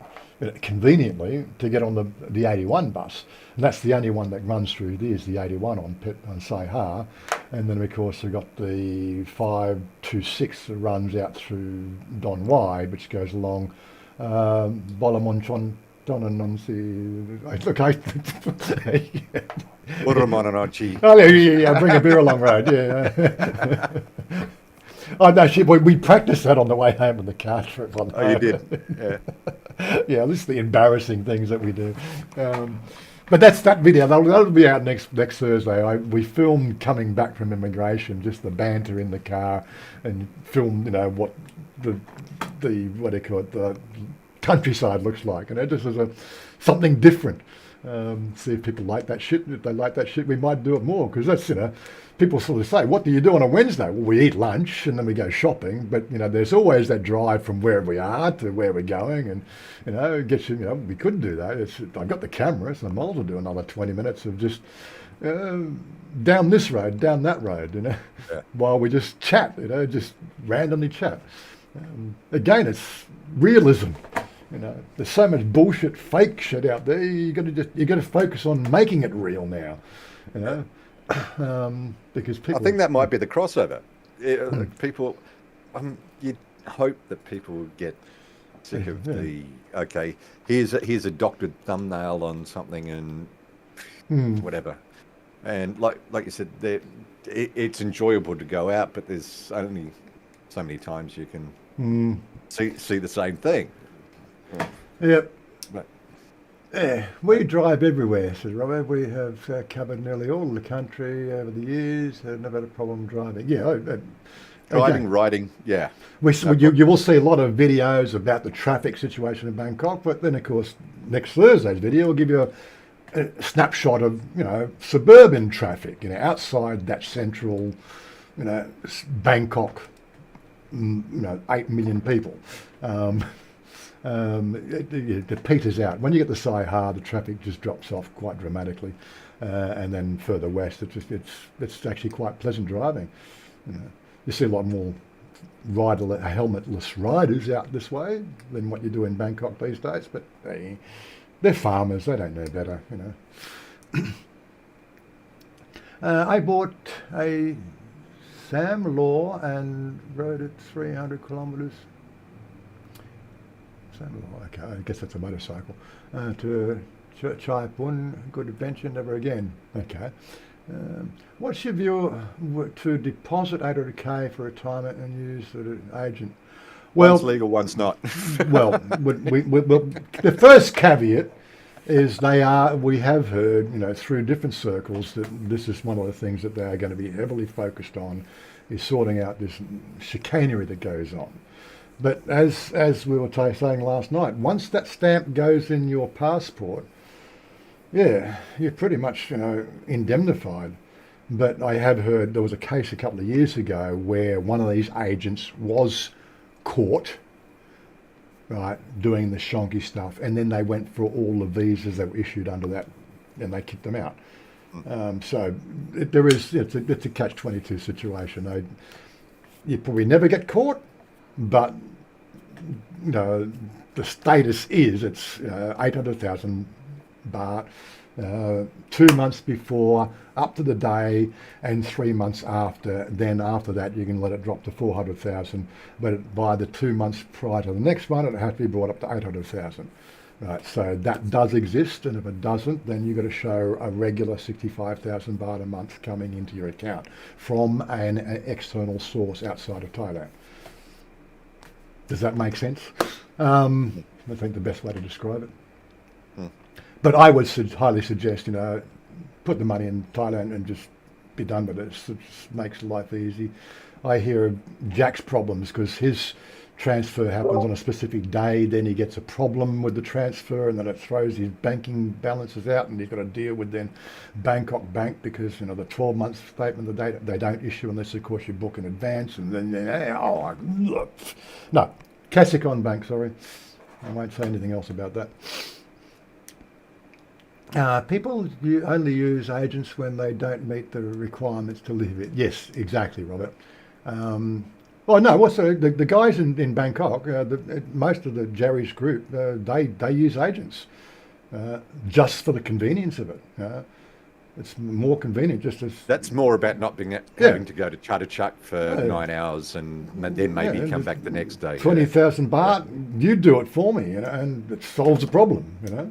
conveniently, to get on the 81 bus. And that's the only one that runs through there, is the 81 on Sai Ha. And then, of course, we've got the 526 that runs out through Don Wai, which goes along Bolamonchon. Look, I bring a beer along road, Oh no, we practiced that on the way home on the car trip. You did? Yeah. This is the embarrassing things that we do. But that video, that'll be out next Thursday. We filmed coming back from immigration, just the banter in the car, and filmed, what the countryside looks like, and it just is something different. See if people like that shit. If they like that shit, we might do it more, because that's, people sort of say, what do you do on a Wednesday? Well, we eat lunch and then we go shopping, but, there's always that drive from where we are to where we're going, and, it gets you, we couldn't do that. I've got the camera, so I might as well do another 20 minutes of just down this road, down that road, while we just chat, just randomly chat. Again, it's realism. There's so much bullshit, fake shit out there. You got to focus on making it real now. Because people. I think that might be the crossover. People, you'd hope that people get sick of the here's a doctored thumbnail on something and whatever, and like you said, it's enjoyable to go out, but there's only so many times you can see the same thing. Yep. We drive everywhere, says Robert. We have covered nearly all of the country over the years. Never had a problem driving. Riding, yeah. You will see a lot of videos about the traffic situation in Bangkok, but then, of course, next Thursday's video will give you a snapshot of, suburban traffic, outside that central, Bangkok, 8 million people. It peters out. When you get to Sai Ha, the traffic just drops off quite dramatically, and then further west, it's actually quite pleasant driving. You see a lot more helmetless riders out this way than what you do in Bangkok these days, but they're farmers. They don't know better, I bought a Sam Law and rode it 300 kilometres. Sam Law, okay, I guess that's a motorcycle. To Chai Pun, good adventure, never again. Okay. What's your view to deposit 800k for retirement and use the agent? Well, One's legal, one's not. well, the first caveat is we have heard, through different circles that this is one of the things that they are going to be heavily focused on, is sorting out this chicanery that goes on. But as we were saying last night, once that stamp goes in your passport, yeah, you're pretty much, indemnified. But I have heard there was a case a couple of years ago where one of these agents was caught, right, doing the shonky stuff, and then they went for all the visas that were issued under that, and they kicked them out. So it's a catch-22 situation. You probably never get caught, but the status is it's 800,000 baht. 2 months before, up to the day, and 3 months after. Then after that, you can let it drop to 400,000. But by the 2 months prior to the next one, it has to be brought up to 800,000. Right. So that does exist, and if it doesn't, then you've got to show a regular 65,000 baht a month coming into your account from an external source outside of Thailand. Does that make sense? I think the best way to describe it. But I would highly suggest, put the money in Thailand and just be done with it. It just makes life easy. I hear of Jack's problems because his transfer happens on a specific day, then he gets a problem with the transfer, and then it throws his banking balances out, and he's got to deal with then Bangkok Bank because, the 12-month statement they don't issue unless, of course, you book in advance, and then, no, Kasikorn Bank, sorry. I won't say anything else about that. People only use agents when they don't meet the requirements to live it. Yes, exactly, Robert. The guys in Bangkok, most of the Jerry's group, they use agents just for the convenience of it. It's more convenient just as... That's more about not having to go to Chatuchak for 9 hours and then maybe come back the next day. 20,000 baht, you do it for me, and it solves the problem, Yeah.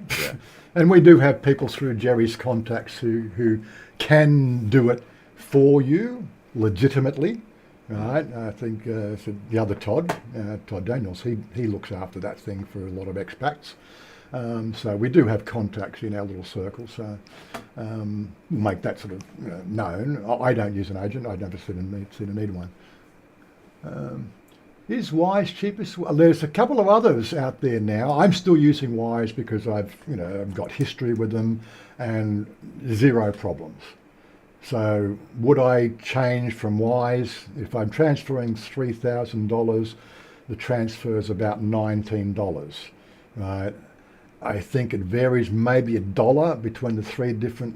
And we do have people through Jerry's contacts who can do it for you legitimately, right? I think the other Todd Daniels, he looks after that thing for a lot of expats. So we do have contacts in our little circle, so we'll make that sort of known. I don't use an agent. I've never seen a need one. Is Wise cheapest? Well, there's a couple of others out there now. I'm still using Wise because I've got history with them and zero problems. So would I change from Wise? If I'm transferring $3,000, the transfer is about $19, right? I think it varies maybe $1 between the three different,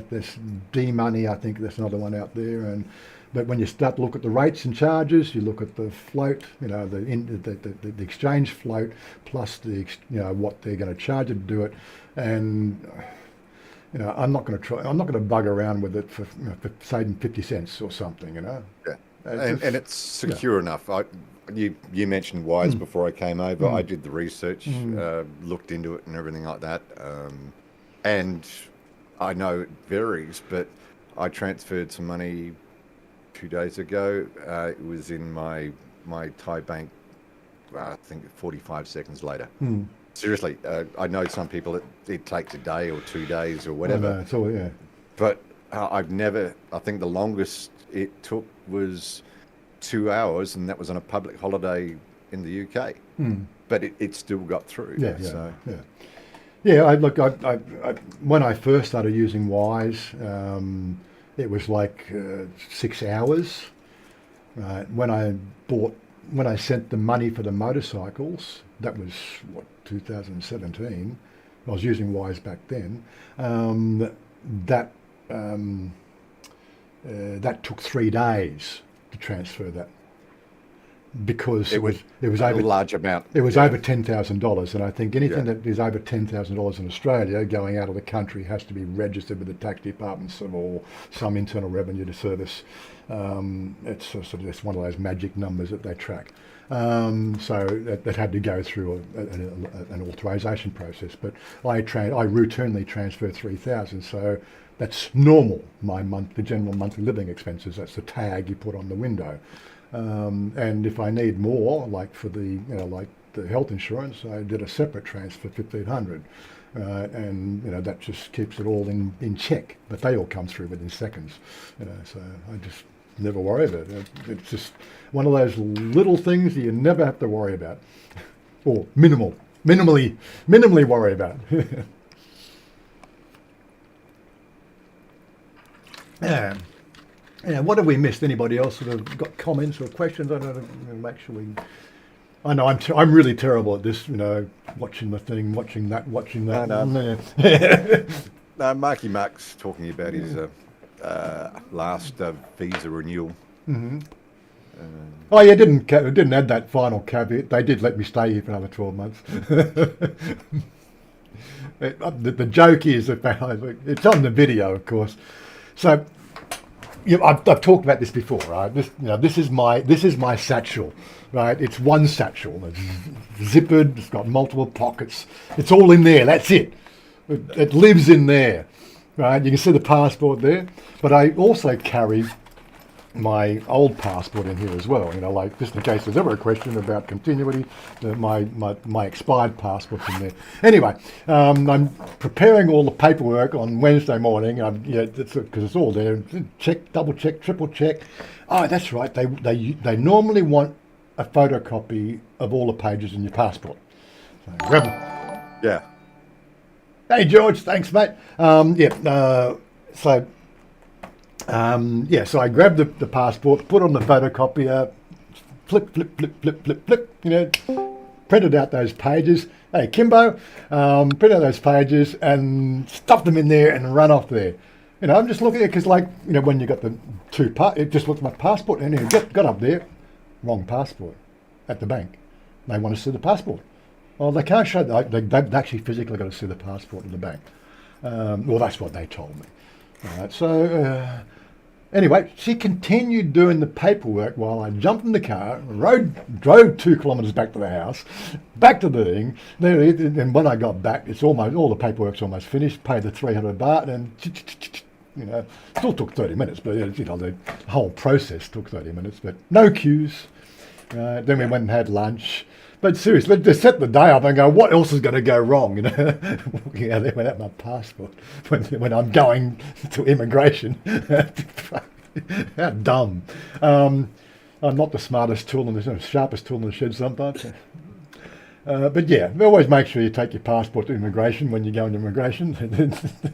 there's D-Money, I think there's another one out there, but when you start to look at the rates and charges, you look at the float, the exchange float plus what they're going to charge you to do it, and I'm not going to bug around with it for saving 50 cents or something, Yeah, and it's secure enough. You mentioned Wise before I came over. I did the research, looked into it and everything like that. And I know it varies, but I transferred some money 2 days ago. It was in my Thai bank, I think 45 seconds later. Seriously, I know some people it takes a day or 2 days or whatever. It's all, yeah. But I think the longest it took was 2 hours, and that was on a public holiday in the UK. But it still got through. When I first started using Wise, it was like 6 hours. When I sent the money for the motorcycles, that was 2017. I was using Wise back then. That took 3 days to transfer that. because It was it was a over large amount. it was Yeah. over $10,000, and I think anything Yeah. that is over $10,000 in Australia going out of the country has to be registered with the tax departments or some internal revenue service. It's sort of it's one of those magic numbers that they track. So that had to go through an authorization process. But I routinely transfer 3,000, so that's normal. The general monthly living expenses. That's the tag you put on the window. And if I need more, like for like the health insurance, I did a separate transfer, 1,500, and that just keeps it all in check. But they all come through within seconds, So I just never worry about it. It's just one of those little things that you never have to worry about, or minimally worry about. Yeah. Yeah, what have we missed? Anybody else sort of got comments or questions? I don't know. Make sure we. I know I'm really terrible at this. Watching the thing, watching that. No. No, Marky Mark's talking about his last visa renewal. Mm-hmm. Oh yeah, didn't add that final caveat. They did let me stay here for another 12 months. The joke is that it's on the video, of course. So. Yeah, I've talked about this before, right? This is my satchel, right? It's one satchel. It's zippered. It's got multiple pockets. It's all in there. That's it. It lives in there, right? You can see the passport there, but I also carry my old passport in here as well. Like just in case there's ever a question about continuity, my expired passport's in there. Anyway, I'm preparing all the paperwork on Wednesday morning. Because it's all there. Check, double check, triple check. Oh, that's right. They normally want a photocopy of all the pages in your passport. So grab them. Yeah. Hey George, thanks mate. So I grabbed the passport, put on the photocopier, flip, printed out those pages. Hey, Kimbo, printed out those pages and stuffed them in there and run off there. I'm just looking at it because, when you got the it just looked at my passport and got up there, wrong passport at the bank. They want to see the passport. Well, they can't show that. They've actually physically got to see the passport in the bank. Well, that's what they told me. All right, so anyway, she continued doing the paperwork while I jumped in the car, drove 2 kilometres back to the house, back to the thing. And when I got back, it's almost all the paperwork's almost finished. Paid the 300 baht, and still took 30 minutes. But the whole process took 30 minutes. But no queues. Then we went and had lunch. But seriously, let's set the day up and go, what else is going to go wrong? Walking out there without my passport when I'm going to immigration. How dumb. I'm not the smartest tool and the sharpest tool in the shed sometimes. But yeah, always make sure you take your passport to immigration when you go into immigration.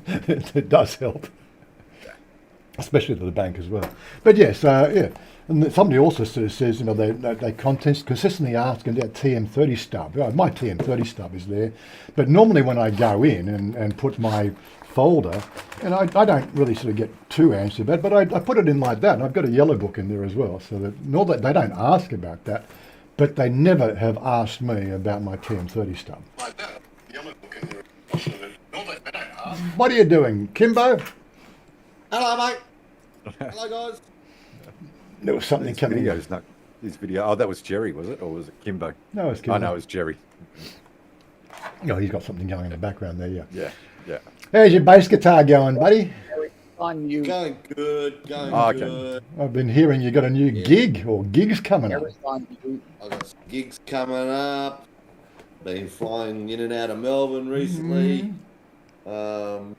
It does help. Especially to the bank as well. But yes, yeah. And somebody also sort of says, they consistently ask about TM30 stub. My TM30 stub is there. But normally when I go in and put my folder, and I don't really sort of get too anxious about it, but I put it in like that. And I've got a yellow book in there as well. So that, not that they don't ask about that, but they never have asked me about my TM30 stub. Like that, yellow book in there. So that, not that they don't ask. What are you doing, Kimbo? Hello, mate. Hello, guys. There was something coming in. His video. Oh, that was Jerry, was it? Or was it Kimbo? No, it's Kimbo. Oh, no, it was Jerry. Oh, he's got something going in the background there, yeah. Yeah. How's your bass guitar going, buddy? On you. Going good, good. I've been hearing you got a new gig or gigs coming up. I've got some gigs coming up. Been flying in and out of Melbourne recently. Going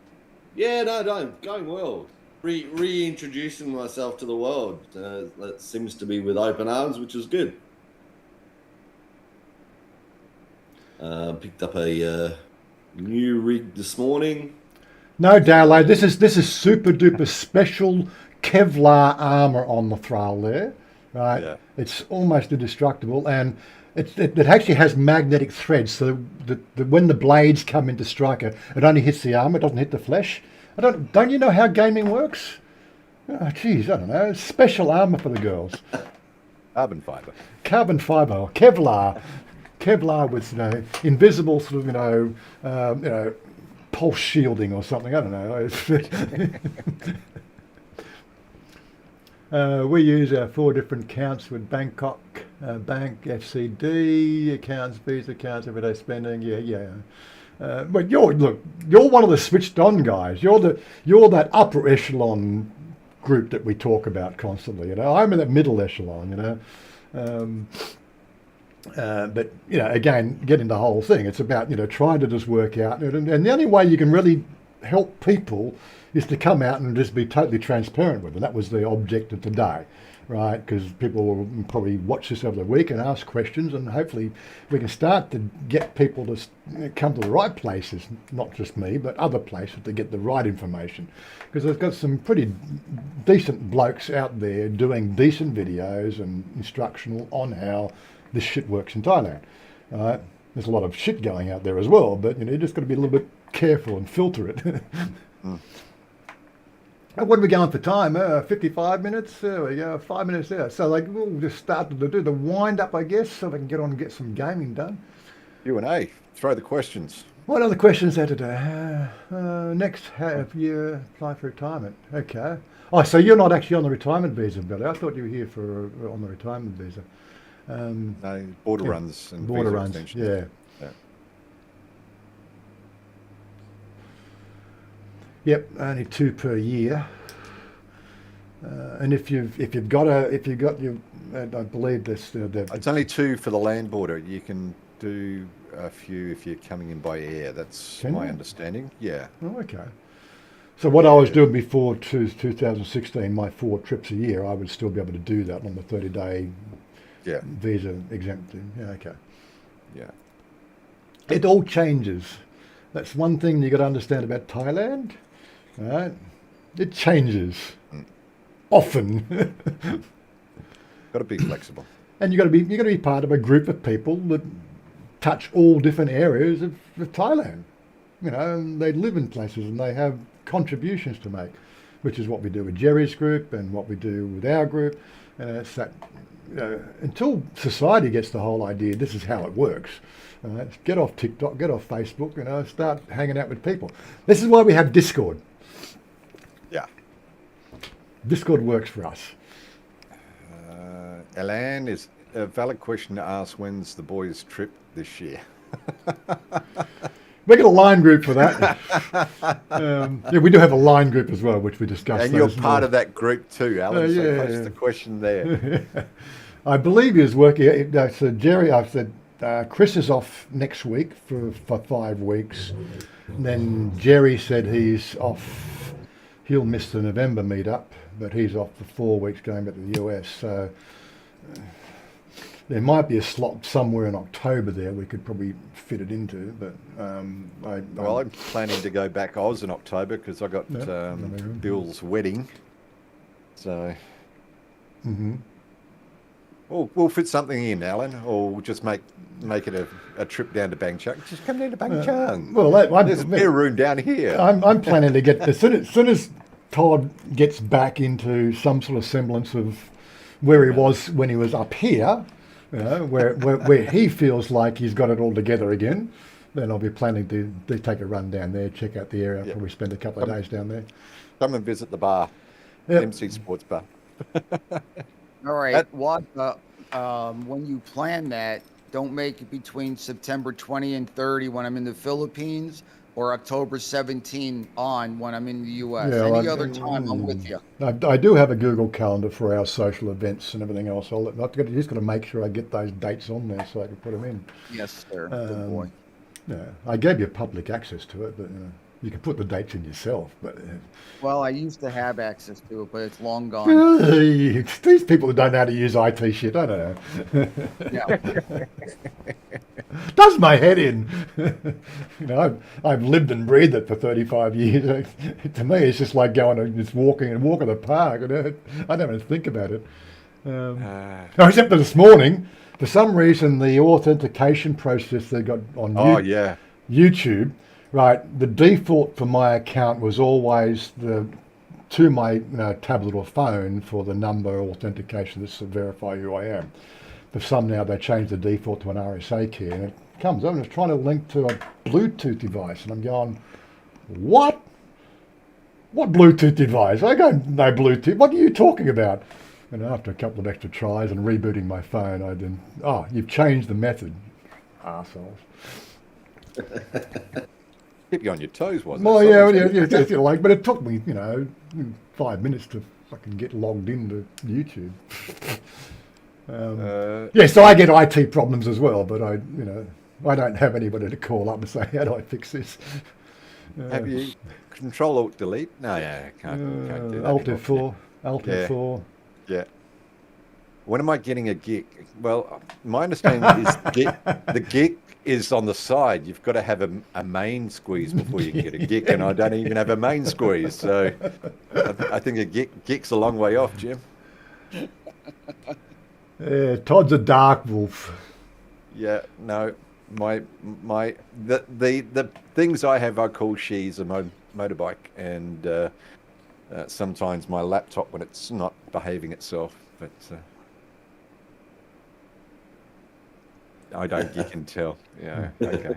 well. Reintroducing myself to the world. That seems to be with open arms, which is good. Picked up a new rig this morning. No, Dale, this is super duper special Kevlar armor on the throttle there, right? Yeah. It's almost indestructible, and it actually has magnetic threads, so that when the blades come into striker, it only hits the armor, it doesn't hit the flesh. Don't you know how gaming works? Oh, geez, I don't know. Special armor for the girls. Carbon fiber. Carbon fiber, or Kevlar. Kevlar was, invisible sort of, pulse shielding or something. I don't know. We use our 4 different accounts with Bangkok Bank, FCD accounts, Visa accounts, everyday spending. Yeah. But you're one of the switched on guys. You're that upper echelon group that we talk about constantly. I'm in that middle echelon. But again, getting the whole thing, it's about trying to just work out, and the only way you can really help people is to come out and just be totally transparent with them. That was the object of today, right? Because people will probably watch this over the week and ask questions, and hopefully we can start to get people to come to the right places, not just me, but other places, to get the right information. Because I've got some pretty decent blokes out there doing decent videos and instructional on how this shit works in Thailand. Right? There's a lot of shit going out there as well, but you just got to be a little bit careful and filter it. What are we going for time? 55 minutes? There we go, 5 minutes there. So we'll just start to do the wind up, I guess, so we can get on and get some gaming done. Q&A, throw the questions. What other questions are today? Next, have you applied for retirement? Okay. Oh, so you're not actually on the retirement visa, Billy. I thought you were here on the retirement visa. No, border runs and border visa runs, extensions. yeah. Yeah. Yep, only 2 per year. And if you've got your, I believe this. It's only 2 for the land border. You can do a few if you're coming in by air. That's my understanding. Yeah. Oh, okay. So what I was doing before 2016, my 4 trips a year, I would still be able to do that on the 30-day visa exemption. Yeah, okay. Yeah. It all changes. That's one thing you got to understand about Thailand. Right? It changes often. Got to be flexible. And you got to be part of a group of people that touch all different areas of Thailand. And they live in places and they have contributions to make, which is what we do with Jerry's group and what we do with our group. And it's that until society gets the whole idea, this is how it works. Get off TikTok, get off Facebook, start hanging out with people. This is why we have Discord. Yeah. Discord works for us. Alan, is a valid question to ask, when's the boys' trip this year? We got a line group for that. We do have a line group as well, which we discussed. And you're part of that group too, Alan. So post the question there. I believe he was working. So Jerry, I've said Chris is off next week for 5 weeks. And then Jerry said he's off. He'll miss the November meetup, but he's off for 4 weeks going back to the US. So there might be a slot somewhere in October there we could probably fit it into, but I'm planning to go back Oz in October because I got Bill's wedding. So we'll fit something in, Alan, or we'll just make it a trip down to Bang Chang. Just come down to Bang Chang. There's a bit of room down here. I'm planning to get as soon as Todd gets back into some sort of semblance of where he was when he was up here. Where he feels like he's got it all together again, then I'll be planning to take a run down there, check out the area, probably spend a couple of days down there. Come and visit the bar, MC Sports Bar. All right, when you plan that, don't make it between September 20 and 30 when I'm in the Philippines, or October 17 on when I'm in the U.S. Any other time, I'm with you. I do have a Google Calendar for our social events and everything else. Just got to make sure I get those dates on there so I can put them in. Yes, sir. Good boy. Yeah, I gave you public access to it, but you can put the dates in yourself. But well, I used to have access to it, but it's long gone. These people who don't know how to use IT shit, I don't know. Yeah. Does my head in. I've lived and breathed it for 35 years. To me, it's just like going and just walking the park. I don't even think about it. Except for this morning, for some reason, the authentication process they got on YouTube, right? The default for my account was always the to my tablet or phone for the number authentication to verify who I am. For some now they change the default to an RSA key, and it comes up and it's trying to link to a Bluetooth device, and I'm going, what? What Bluetooth device? I don't know Bluetooth. What are you talking about? And after a couple of extra tries and rebooting my phone, I then, you've changed the method, arseholes. Keep you on your toes, wasn't Well, it? but it took me, 5 minutes to fucking get logged into YouTube. So I get IT problems as well, but I don't have anybody to call up and say, how do I fix this? Have you Control Alt Delete? No, yeah, can't do that. Alt F4, Alt F4. Yeah. When am I getting a gig? Well, my understanding is the gig is on the side. You've got to have a main squeeze before you can get a gig, and I don't even have a main squeeze. So I think a gig's a long way off, Jim. Yeah, Todd's a dark wolf. Yeah, no, the things I have I call she's a motorbike, and sometimes my laptop when it's not behaving itself, but I don't geek and tell. Yeah, okay.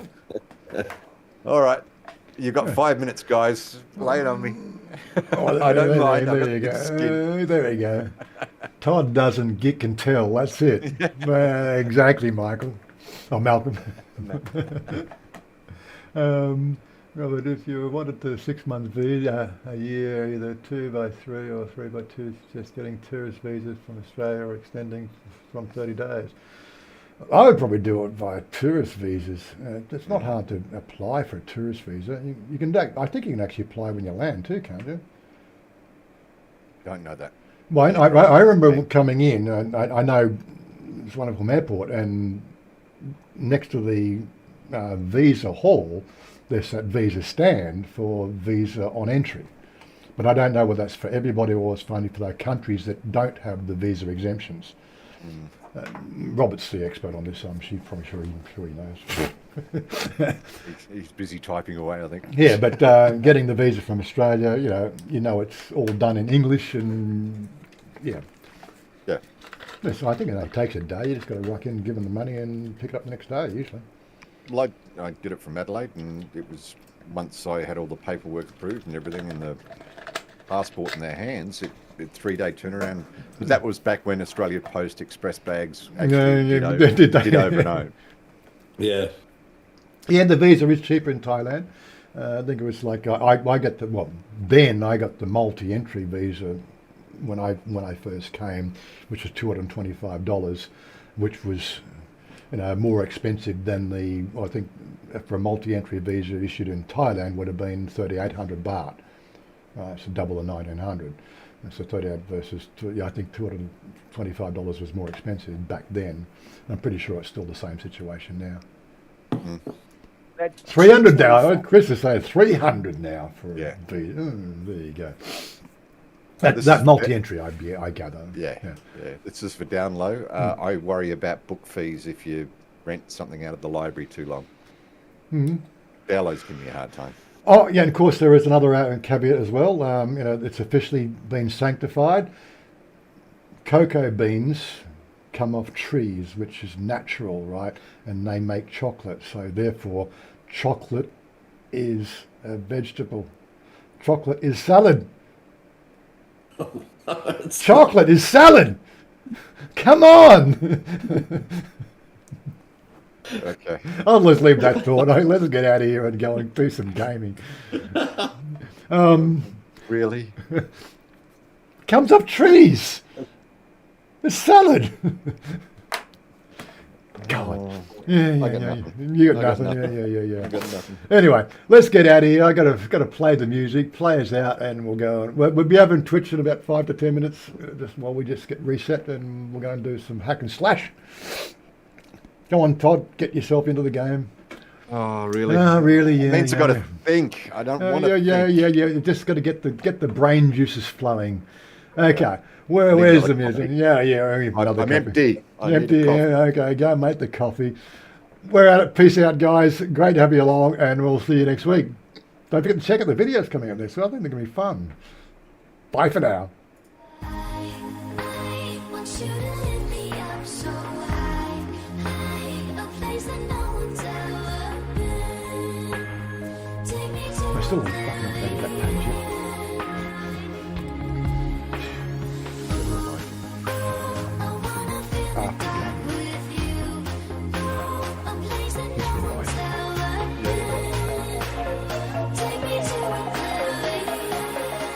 All right. You've got 5 minutes, guys. Lay it on me. I don't mind. There you go. There you go. Todd doesn't geek and tell. That's it. Exactly, Michael. Oh, Malcolm. Robert, if you wanted to 6 months visa a year, either 2x3 or 3x2, just getting tourist visas from Australia or extending from 30 days. I would probably do it via tourist visas. It's not hard to apply for a tourist visa. You can. I think you can actually apply when you land too, can't you? Don't know that. Well, I remember coming in. I know it's one of them airport, and next to the visa hall, there's that visa stand for visa on entry. But I don't know whether that's for everybody or it's only for those countries that don't have the visa exemptions. Robert's the expert on this, so I'm probably sure he knows. He's busy typing away, I think. Yeah, but getting the visa from Australia, you know it's all done in English, and yeah. So I think it only takes a day. You just got to rock in, give them the money, and pick it up the next day usually. Like I did it from Adelaide, and it was once I had all the paperwork approved and everything, and the passport in their hands. It 3-day turnaround. But that was back when Australia Post Express bags actually did overnight. Yeah. Yeah, the visa is cheaper in Thailand. I think it was like I got then I got the multi-entry visa when I first came, which was $225, which was more expensive than I think for a multi-entry visa issued in Thailand would have been 3,800 baht. So double the 1,900. So 38 versus, I think $225 was more expensive back then. I'm pretty sure it's still the same situation now. Mm-hmm. 300 now. Chris is saying 300 now for a visa. There you go. That multi-entry, I gather. Yeah. It's just for down low. I worry about book fees if you rent something out of the library too long. Mm-hmm. Downloads give me a hard time. Oh, yeah, and of course there is another caveat as well. It's officially been sanctified. Cocoa beans come off trees, which is natural, right? And they make chocolate. So therefore, chocolate is a vegetable. Chocolate is salad. Chocolate is salad. Come on. Okay. I'll just leave that thought. Let's get out of here and go and do some gaming. Really? Comes off trees. It's salad. Go on. Yeah. You got nothing. Yeah. I got nothing. Anyway, let's get out of here. I got to play the music. Play us out, and we'll go on. We'll be having Twitch in about 5 to 10 minutes, just while we just get reset, and we'll go and do some hack and slash. Go on, Todd. Get yourself into the game. Oh, really? Oh, really? Yeah. It means I've got to think. I don't want to think. Yeah. You just got to get the brain juices flowing. Okay. Where's the music? Yeah. I'm empty. Empty. Yeah. Okay. Go make the coffee. We're out. Peace out, guys. Great to have you along, and we'll see you next week. Don't forget to check out the videos coming up next week. I think they're going to be fun. Bye for now. I want you to lift me up so high, high, a place that no one's ever been. Take me to We're still fucking updated that page yet. I wanna feel Ah,